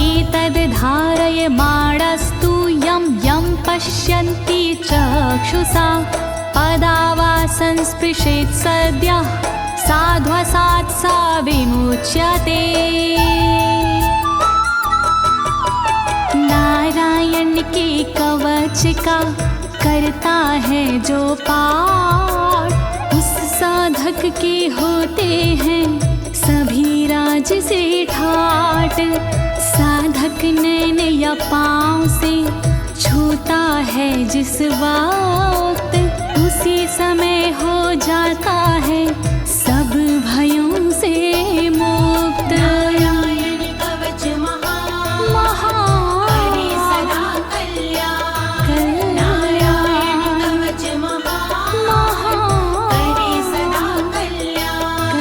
एतद् धारय माणस्तु यं यं पश्यन्ति चक्षुषा पदावा संस्पृशेत् सद्यः साध्वसात् सा विमुच्यते। नारायण के कवच का करता है जो पाठ, उस साधक के होते हैं सभी राज से ठाट। साधक नैन या पाँव से छूता है जिस बार उसी समय हो जाता है सब भयों से मुक्त। नारायण कवच महान करे सदा कल्याण। नारायण कवच महान करे सदा कल्याण।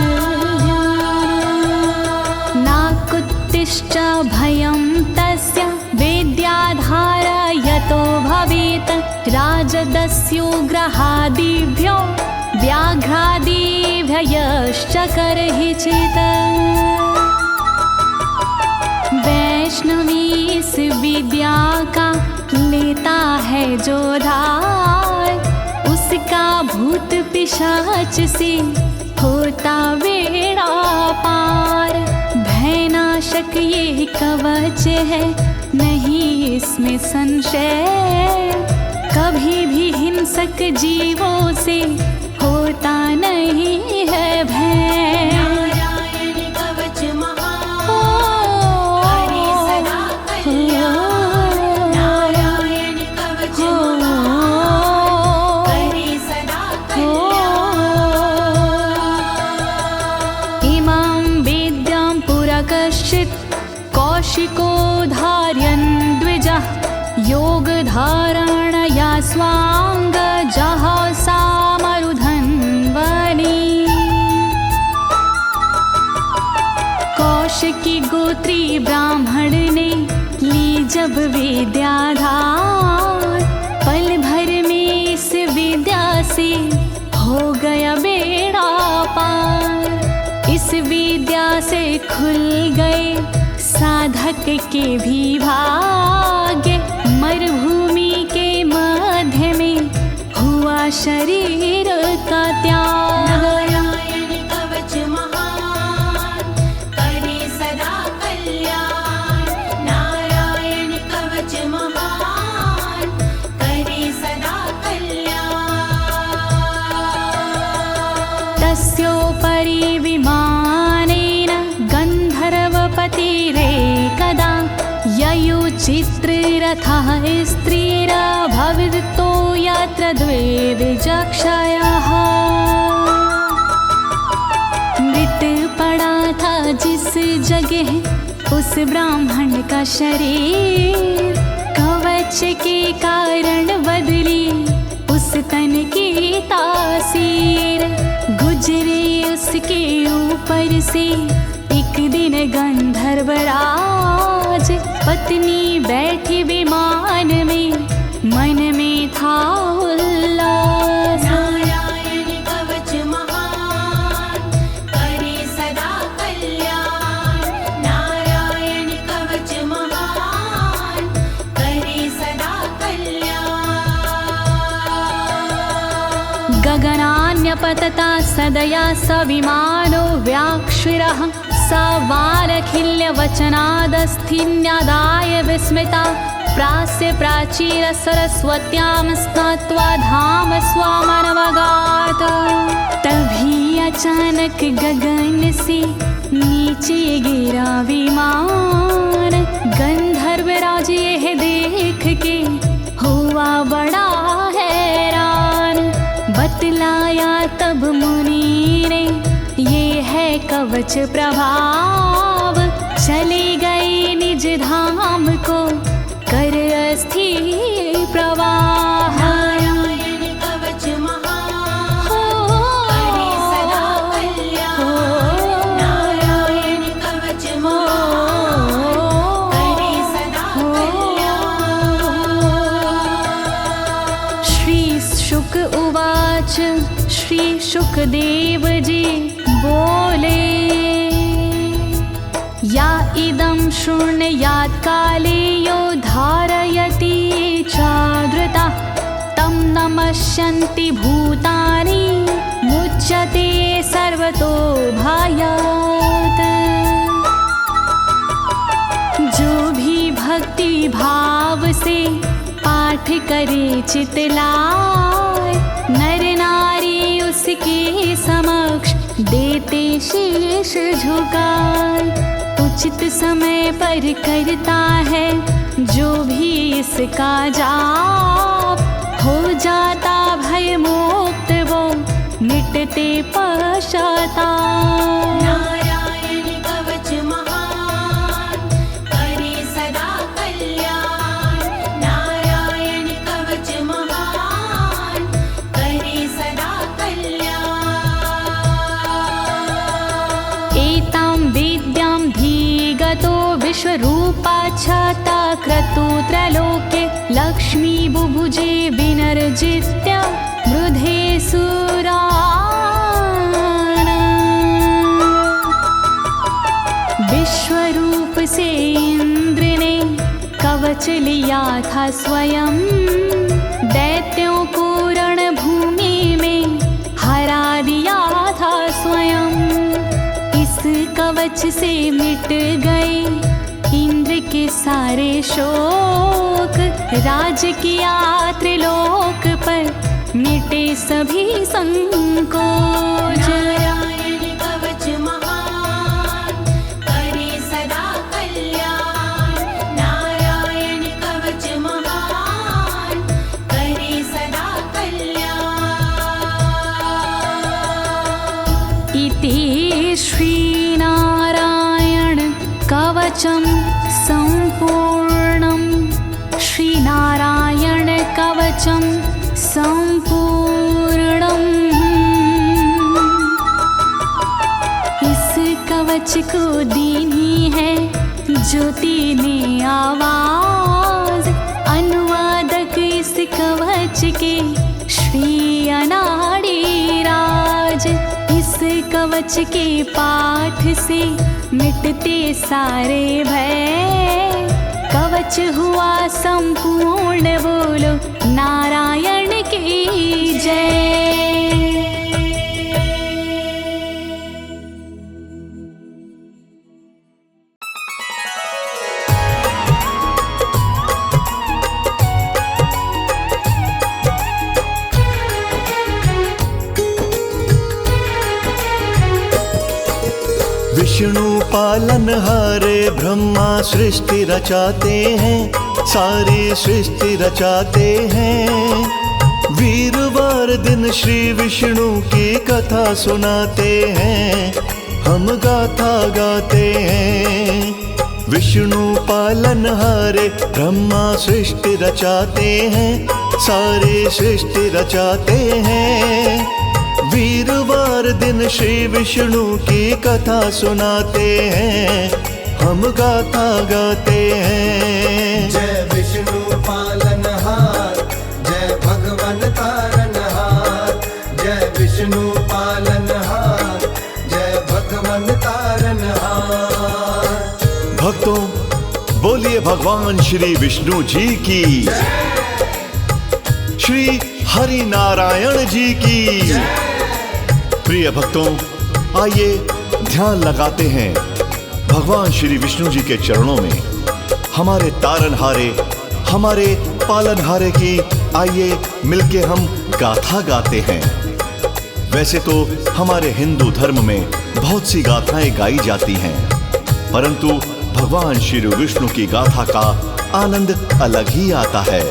नाकुत्तिश्च भयं तस्य वेद्याधारयतो भवेत् राजदस्युग्रहादिभ्यो व्याघ्रादिभ्यश्च करहिचित्। वैष्णवी इस विद्या का लेता है जो धार, उसका भूत पिशाच से होता बेड़ा पार। भयनाशक ये कवच है नहीं इसमें संशय, कभी भी हिंसक जीवों से होता नहीं है भय। नारायण कवच महान करे सदा कल्याण। नारायण कवच महान करे सदा कल्याण। इमां वेद्यां पुरा कश्चित् कौशिको धारयन् द्विजः, योगधारणया स्वाङ्गजः सामरुधन्वने। कौशिकी गोत्री ब्राह्मण ने ली जब विद्याधार, पल भर में इस विद्या से हो गया बेड़ा पार। इस विद्या से खुल गए साधक के भी भाग्य, मरुभूमि के मध्य में हुआ शरीर का त्याग। नारायण कवच महान करे सदा कल्याण। नारायण कवच महान करे सदा कल्याण। तस्योपरि विमानेन गन्धर्वपतिरेकदा, ययुचित्ररथः स्त्रीरभवितो यत्र द्वे विचक्षयः। मृत पड़ा था जिस जगह उस ब्राह्मण का शरीर, कवच के कारण बदली उस तन की तासीर। गुजरे उसके ऊपर से एक दिन गंधर्वराज, पत्नी बैठी विमान में मन में था उल्लास। नारायण कवच महान करे सदा कल्याण। नारायण कवच महान करे सदा कल्याण। गगनान्यपतता सदया स विमानो व्याक्षिरः, स वालखिल्यवचनादस्थिन्यादाय विस्मिता, प्रास्य प्राचीर सरस्वत्यां स्नात्वा धाम स्वामनवगात। तभी अचानक गगन से नीचे गिरा विमान, गंधर्वराज यह देख के हुआ बड़ा हैरान। बतलाया तब मुनि ने ये है कवच प्रभाव, चले गए निज धाम को कर अस्थिर प्रवाह। नारायण कवच महान करे सदा कल्याण। नारायण कवच महान करे सदा कल्याण। श्री शुक उवाच, श्री शुकदेव जी बोले, या इदं शृणुयात् काले यो धारयति चादृता, तं नमस्यन्ति भूतानि मुच्यते सर्वतो भयात्। जो भी भक्ति भाव से पाठ करे चितलाय, नर नारी उसके समक्ष देते शीश झुकाए। उचित समय पर करता है जो भी इसका जाप, हो जाता भय मोक्ष विश्वरूपा छाता क्रतुत्रलोके लक्ष्मी बुभुजे विनर्जित्य मृधे सुराना। विश्वरूप से इंद्र ने कवच लिया था स्वयं, दैत्यों को रणभूमि में हरा दिया था स्वयं। इस कवच से मिट गए इंद्र के सारे शोक, राज किया त्रिलोक पर मिटे सभी संकोच। नारायण कवच महान करे सदा कल्याण, नारायण कवच महान करे सदा कल्याण। इति श्रीनारायण कवचं सम्पूर्णं, श्रीनारायण कवचं सम्पूर्णम्। इस कवच को दीनी है ज्योति ने आवाज, अनुवादक इस कवच के श्री अनाड़ी राज। इस कवच के पाठ से मिटते सारे भय, कवच हुआ संपूर्ण, बोलो नारायण की जय। विष्णु पालनहारे ब्रह्मा सृष्टि रचाते हैं, सारी सृष्टि रचाते हैं। वीरवार दिन श्री विष्णु की कथा सुनाते हैं, हम गाथा गाते हैं। विष्णु पालनहारे ब्रह्मा सृष्टि रचाते हैं, सारी सृष्टि रचाते हैं। वीरवार दिन श्री विष्णु की कथा सुनाते हैं, हम गाथा गाते हैं। जय विष्णु पालनहार, जय भगवन तारनहार। जय विष्णु पालनहार, जय भगवन तारनहार। भक्तों, बोलिए भगवान श्री विष्णु जी की, श्री हरि नारायण जी की। प्रिय भक्तों, आइए ध्यान लगाते हैं भगवान श्री विष्णु जी के चरणों में। हमारे तारनहारे, हमारे पालनहारे की आइए मिलके हम गाथा गाते हैं। वैसे तो हमारे हिंदू धर्म में बहुत सी गाथाएं गाई जाती हैं, परंतु भगवान श्री विष्णु की गाथा का आनंद अलग ही आता है।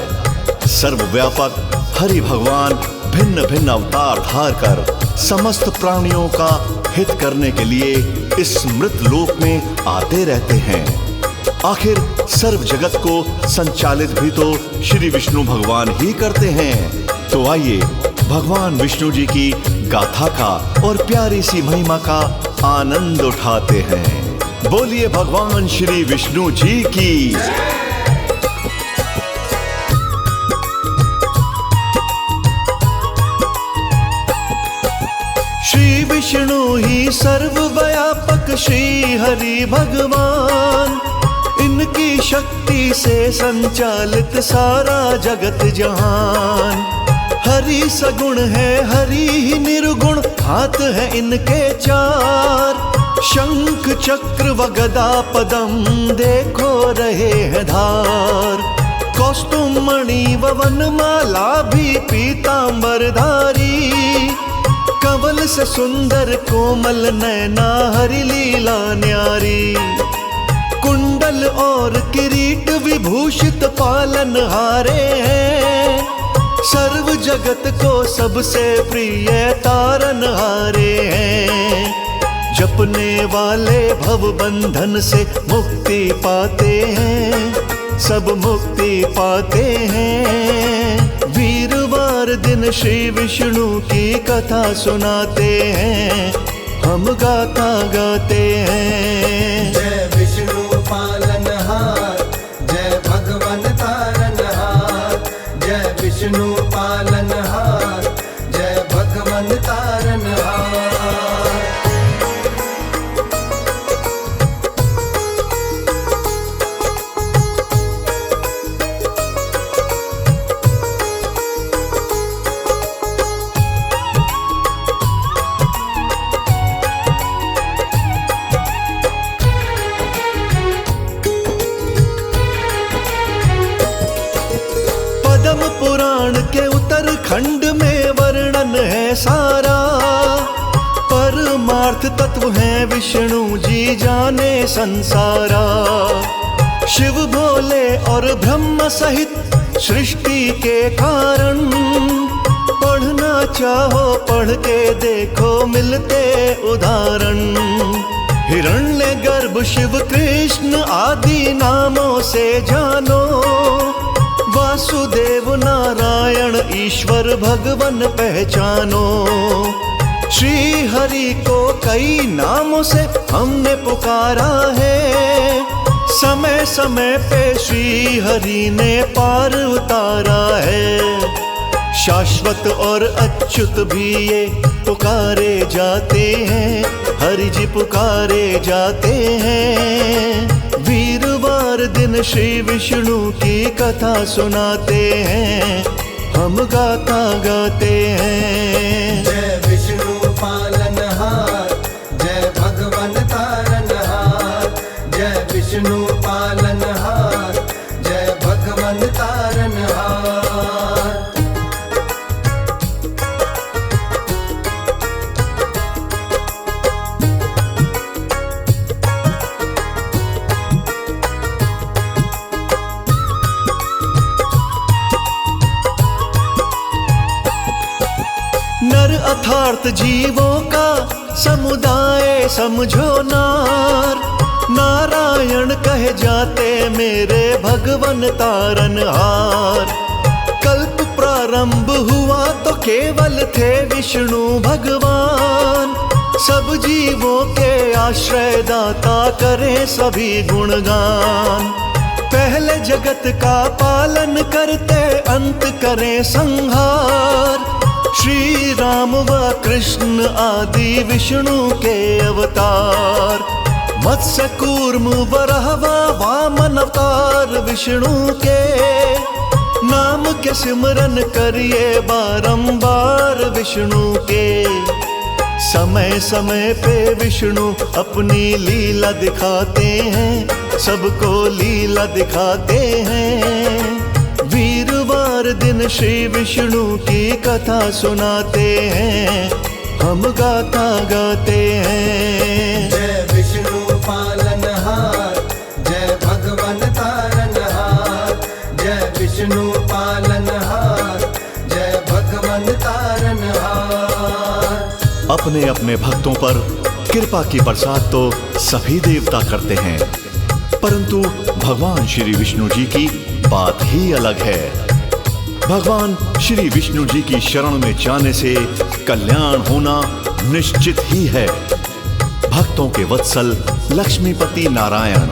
सर्वव्यापक हरि भगवान भिन्न भिन्न अवतार धार कर समस्त प्राणियों का हित करने के लिए इस मृत लोक में आते रहते हैं। आखिर सर्व जगत को संचालित भी तो श्री विष्णु भगवान ही करते हैं। तो आइए भगवान विष्णु जी की गाथा का और प्यारी सी महिमा का आनंद उठाते हैं। बोलिए भगवान श्री विष्णु जी की। श्री विष्णु ही सर्वव्यापक श्री हरि भगवान, इनकी शक्ति से संचालित सारा जगत जहान। हरि सगुण है, हरि ही निर्गुण, हाथ है इनके चार। शंख चक्र व गदा पदम देखो रहे हैं धार। कौस्तुम मणि व वनमाला भी पीतांबरधारी। कंवल से सुंदर कोमल नैना हरि लीला न्यारी। कुंडल और किरीट विभूषित पालनहारे हैं। सर्व जगत को सबसे प्रिय तारनहारे हैं। जपने वाले भव बंधन से मुक्ति पाते हैं, सब मुक्ति पाते हैं। वीरवार दिन श्री विष्णु की कथा सुनाते हैं, हम गाथा गाते हैं। जय विष्णु पालन भगवन तारनहार। पद्म पुराण के उत्तरखंड में वर्णन है सारा, परमार्थ तत्व है विष्णु जी जाने संसारा। शिव भोले और ब्रह्म सहित सृष्टि के कारण, पढ़ना चाहो पढ़ के देखो मिलते उदाहरण। हिरण्यगर्भ शिव कृष्ण आदि नामों से जानो, वासुदेव नारायण ईश्वर भगवन पहचानो। श्री हरि को कई नामों से हमने पुकारा है, समय समय पे श्री हरि ने पार उतारा है। शाश्वत और अच्युत भी ये पुकारे जाते हैं, हरि जी पुकारे जाते हैं। वीरवार दिन श्री विष्णु की कथा सुनाते हैं, हम गाता गाते हैं। जय विष्णु पालनहार, जय भगवन तारनहार। जय विष्णु पालनहार, जय भगवन तारनहार। नर अर्थात जीवों का समुदाय समझो नार, नारायण कहे जाते मेरे भगवन तारनहार। कल्प प्रारंभ हुआ तो केवल थे विष्णु भगवान, सब जीवों के आश्रय दाता करें सभी गुणगान। पहले जगत का पालन करते अंत करें संहार, श्री राम व कृष्ण आदि विष्णु के अवतार। मत्स्य कूर्म वराह व वामन अवतार विष्णु के, नाम के सिमरन करिए बारंबार विष्णु के। समय समय पे विष्णु अपनी लीला दिखाते हैं, सबको लीला दिखाते हैं। वीरवार दिन श्री विष्णु की कथा सुनाते हैं, हम गाता गाते हैं। जय विष्णु पालनहार, जय भगवन तारनहार। जय विष्णु पालनहार, जय भगवन तारनहार। अपने अपने भक्तों पर कृपा की बरसात तो सभी देवता करते हैं, परंतु भगवान श्री विष्णु जी की बात ही अलग है। भगवान श्री विष्णु जी की शरण में जाने से कल्याण होना निश्चित ही है। भक्तों के वत्सल लक्ष्मीपति नारायण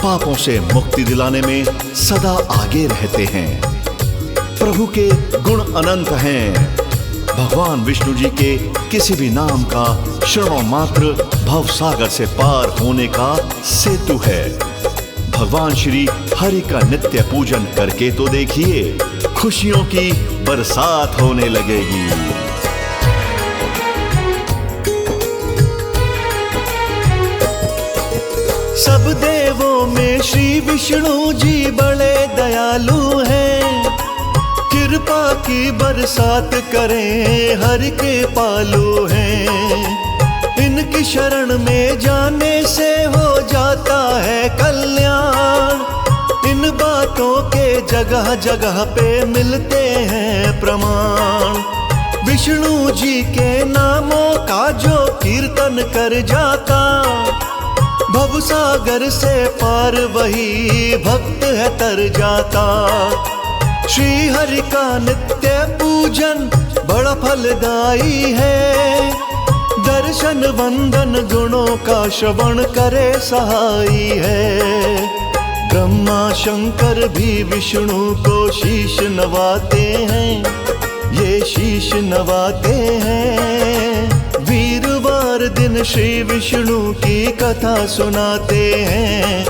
पापों से मुक्ति दिलाने में सदा आगे रहते हैं। प्रभु के गुण अनंत हैं। भगवान विष्णु जी के किसी भी नाम का श्रवण मात्र भव सागर से पार होने का सेतु है। भगवान श्री हरि का नित्य पूजन करके तो देखिए, खुशियों की बरसात होने लगेगी। सब देवों में श्री विष्णु जी बड़े दयालु हैं, कृपा की बरसात करें हरि के पालू हैं। इनकी शरण में जाने से हो जाता है कल्याण, इन बातों के जगह जगह पे मिलते हैं प्रमाण। विष्णु जी के नामों का जो कीर्तन कर जाता, भवसागर से पार वही भक्त है तर जाता। श्री हरि का नित्य पूजन बड़ा फलदायी है, दर्शन वंदन गुणों का श्रवण करे सहाई है। ब्रह्मा शंकर भी विष्णु को शीश नवाते हैं, ये शीश नवाते हैं। वीरवार दिन श्री विष्णु की कथा सुनाते हैं,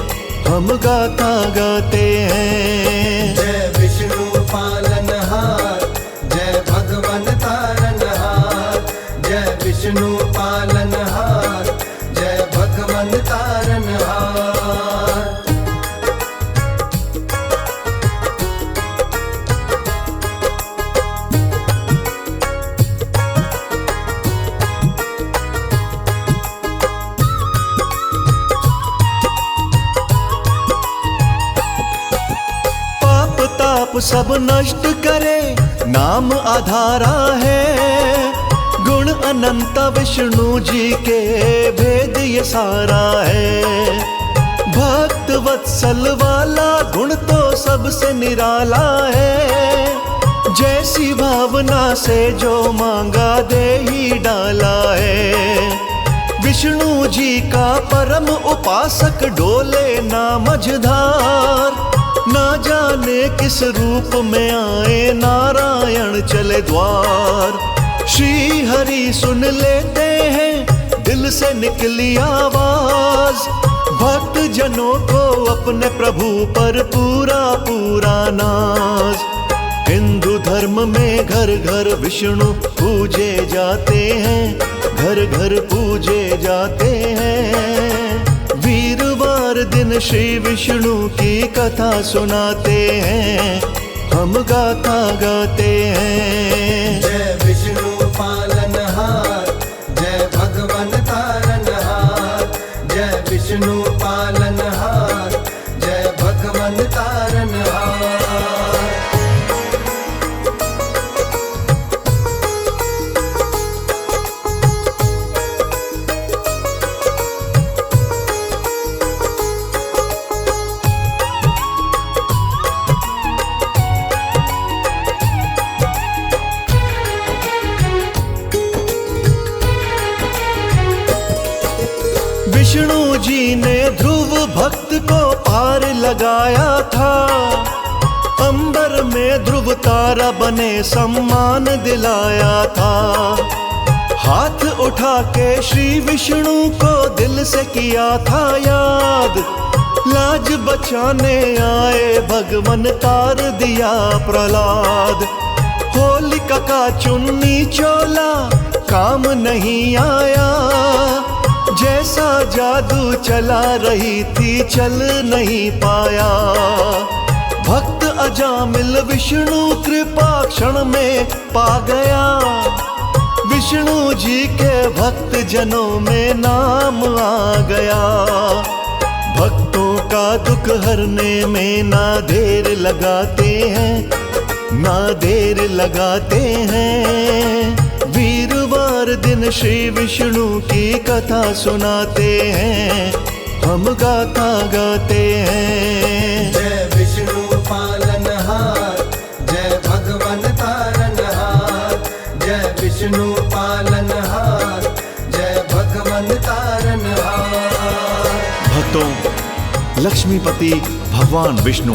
हम गाथा गाते हैं। जय विष्णु पालनहार, जय भगवन तारनहार। जय विष्णु पालनहार, जय भगवन तारनहार। सब नष्ट करे नाम आधारा है, गुण अनंत विष्णु जी के भेद ये सारा है। भक्त वत्सल वाला गुण तो सबसे निराला है, जैसी भावना से जो मांगा दे ही डाला है। विष्णु जी का परम उपासक डोले ना मझधार, ना जाने किस रूप में आए नारायण चले द्वार। श्री हरि सुन लेते हैं दिल से निकली आवाज, भक्त जनों को अपने प्रभु पर पूरा पूरा नाज। हिंदू धर्म में घर घर विष्णु पूजे जाते हैं, घर घर पूजे जाते हैं। वीरवार दिन श्री विष्णु की कथा सुनाते हैं, हम गाथा गाते हैं। जय विष्णु पालनहार, जय भगवन तारनहार। जय विष्णु पालनहार, जय भगवन तारनहार। विष्णु जी ने ध्रुव भक्त को पार लगाया था, अंबर में ध्रुव तारा बने सम्मान दिलाया था। हाथ उठा के श्री विष्णु को दिल से किया था याद, लाज बचाने आए भगवन तार दिया प्रहलाद। होलिका का चुन्नी चोला काम नहीं आया, जैसा जादू चला रही थी चल नहीं पाया। भक्त अजामिल विष्णु कृपा क्षण में पा गया, विष्णु जी के भक्त जनों में नाम आ गया। भक्तों का दुख हरने में ना देर लगाते हैं, ना देर लगाते हैं। वीरवार दिन श्री विष्णु की कथा सुनाते हैं, हम गाथा गाते हैं। जय विष्णु पालनहार, जय भगवन तारनहार। जय विष्णु पालनहार, जय भगवन तारनहार। भक्तों, लक्ष्मीपति भगवान विष्णु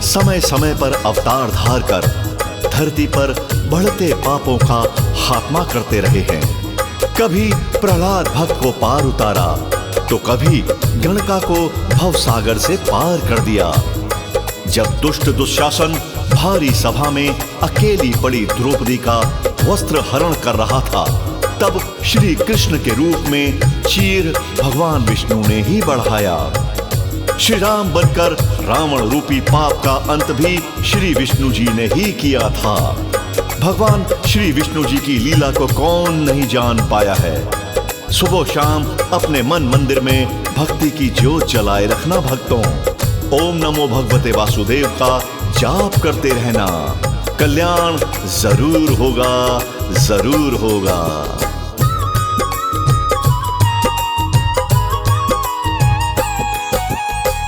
समय समय पर अवतार धार कर धरती पर बढ़ते पापों का खात्मा करते रहे हैं। कभी प्रहलाद भक्त को पार उतारा तो कभी गणका को भवसागर से पार कर दिया। जब दुष्ट दुशासन भारी सभा में अकेली पड़ी द्रौपदी का वस्त्र हरण कर रहा था, तब श्री कृष्ण के रूप में चीर भगवान विष्णु ने ही बढ़ाया। श्री राम बनकर रावण रूपी पाप का अंत भी श्री विष्णु जी ने ही किया था। भगवान श्री विष्णु जी की लीला को कौन नहीं जान पाया है। सुबह शाम अपने मन मंदिर में भक्ति की ज्योत जलाए रखना भक्तों। ओम नमो भगवते वासुदेव का जाप करते रहना, कल्याण जरूर होगा, जरूर होगा।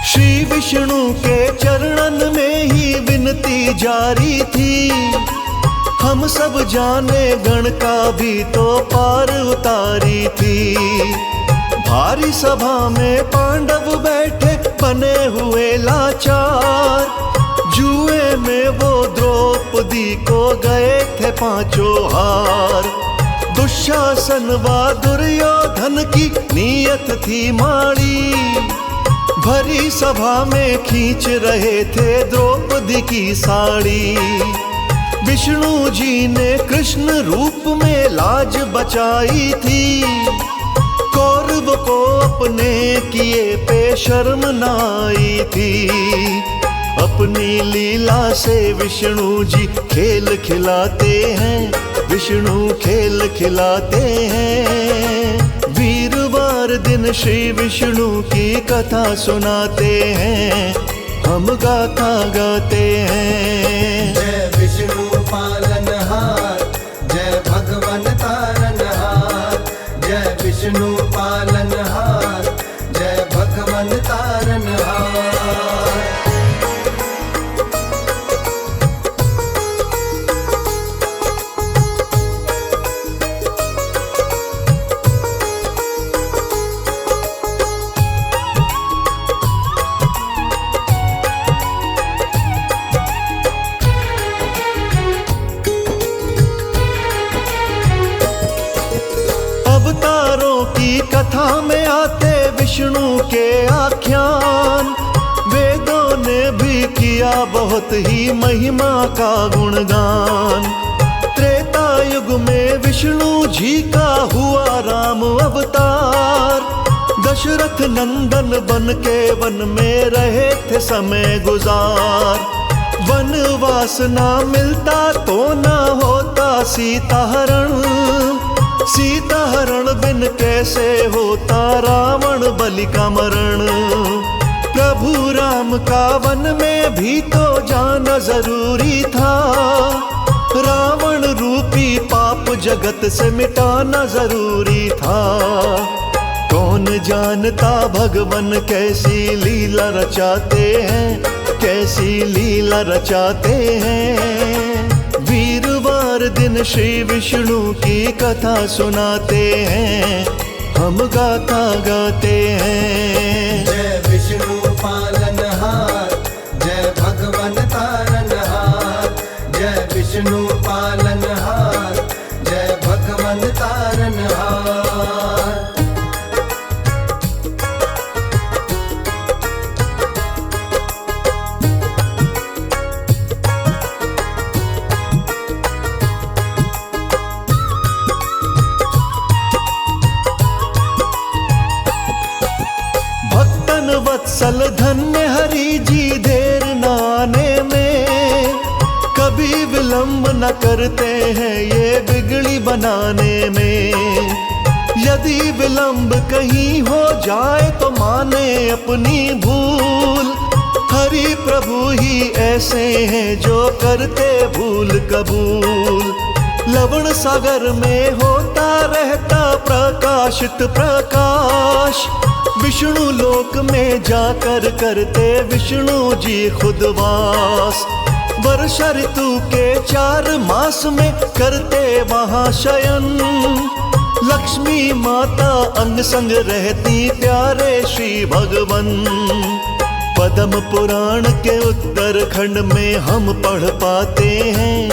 श्री विष्णु के चरणन में ही विनती जारी थी, हम सब जाने गण का भी तो पार उतारी थी। भारी सभा में पांडव बैठे बने हुए लाचार, जुए में वो द्रौपदी को गए थे पांचों हार। दुशासन व दुर्योधन की नीयत थी माड़ी, भरी सभा में खींच रहे थे द्रौपदी की साड़ी। विष्णु जी ने कृष्ण रूप में लाज बचाई थी, कौरव को अपने किए पे शर्म न आई थी। अपनी लीला से विष्णु जी खेल खिलाते हैं, विष्णु खेल खिलाते हैं। वीरवार दिन श्री विष्णु की कथा सुनाते हैं, हम गाथा गाते हैं। जय विष्णु पालनहार, जय भगवन तारनहार। जय विष्णु पालनहार, जय भगवन तारनहार। अवतारों की कथा में आते विष्णु के आख्यान, वेदों ने भी किया बहुत ही महिमा का गुणगान। त्रेता युग में विष्णु जी का हुआ राम अवतार, दशरथ नंदन बन के वन में रहे थे समय गुजार। वनवास ना मिलता तो ना होता सीता हरण, सीता हरण बिन कैसे होता रावण बलि का मरण। प्रभु राम का वन में भी तो जाना जरूरी था, रावण रूपी पाप जगत से मिटाना जरूरी था। कौन जानता भगवन कैसी लीला रचाते हैं, कैसी लीला रचाते हैं। वीरवार दिन श्री विष्णु की कथा सुनाते हैं, हम गाथा गाते हैं। जय विष्णु पालनहार, जय भगवन तारनहार। जय विष्णु पालनहार, जय भगवन तारनहार। भक्तन वत्सल धन्य हरि जी देर नाने में, कभी विलंब न करते हैं ये बिगड़ी बनाने में। यदि विलंब कहीं हो जाए तो माने अपनी भूल, हरि प्रभु ही ऐसे हैं जो करते भूल कबूल। लवण सागर में होता रहता प्रकाशित प्रकाश, विष्णु लोक में जाकर करते विष्णु जी खुद वास। वर्षा ऋतु के 4 मास में करते वहाँ शयन, लक्ष्मी माता अंग संग रहती प्यारे श्री भगवन। पद्म पुराण के उत्तरखंड में हम पढ़ पाते हैं,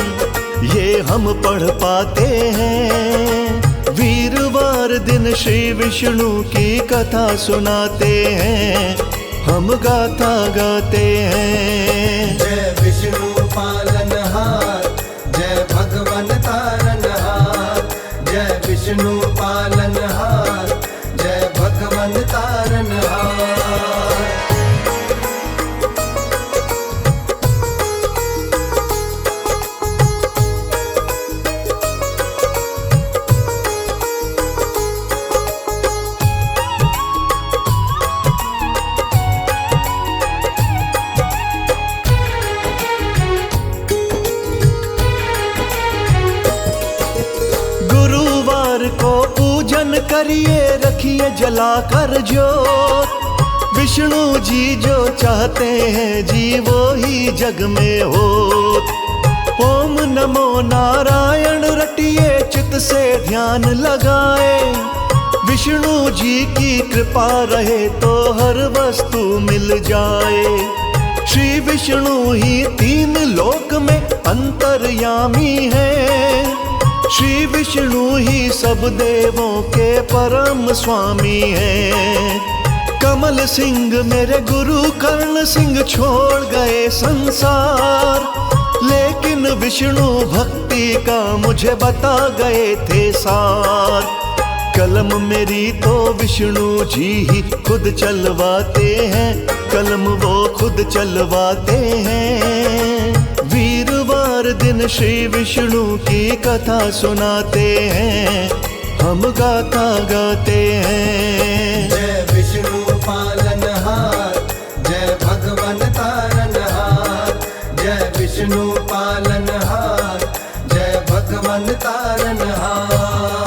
ये हम पढ़ पाते हैं। वीरवार दिन श्री विष्णु की कथा सुनाते हैं, हम गाथा गाते हैं। जय विष्णु पालनहार, जय भगवन तारनहार। जय विष्णु पालनहार, जय भगवन तारनहार। को पूजन करिए रखिए जलाकर ज्योत, विष्णु जी जो चाहते हैं जी वो ही जग में हो। ओम नमो नारायण रटिए चित से ध्यान लगाए, विष्णु जी की कृपा रहे तो हर वस्तु मिल जाए। श्री विष्णु ही तीन लोक में अंतर्यामी है। श्री विष्णु ही सब देवों के परम स्वामी है। कमल सिंह मेरे गुरु कर्ण सिंह छोड़ गए संसार, लेकिन विष्णु भक्ति का मुझे बता गए थे सार। कलम मेरी तो विष्णु जी ही खुद चलवाते हैं, कलम वो खुद चलवाते हैं। वीरवार दिन श्री विष्णु की कथा सुनाते हैं, हम गाथा गाते हैं। जय विष्णु पालनहार, जय भगवन तारनहार। जय विष्णु पालनहार, जय भगवन तारनहार।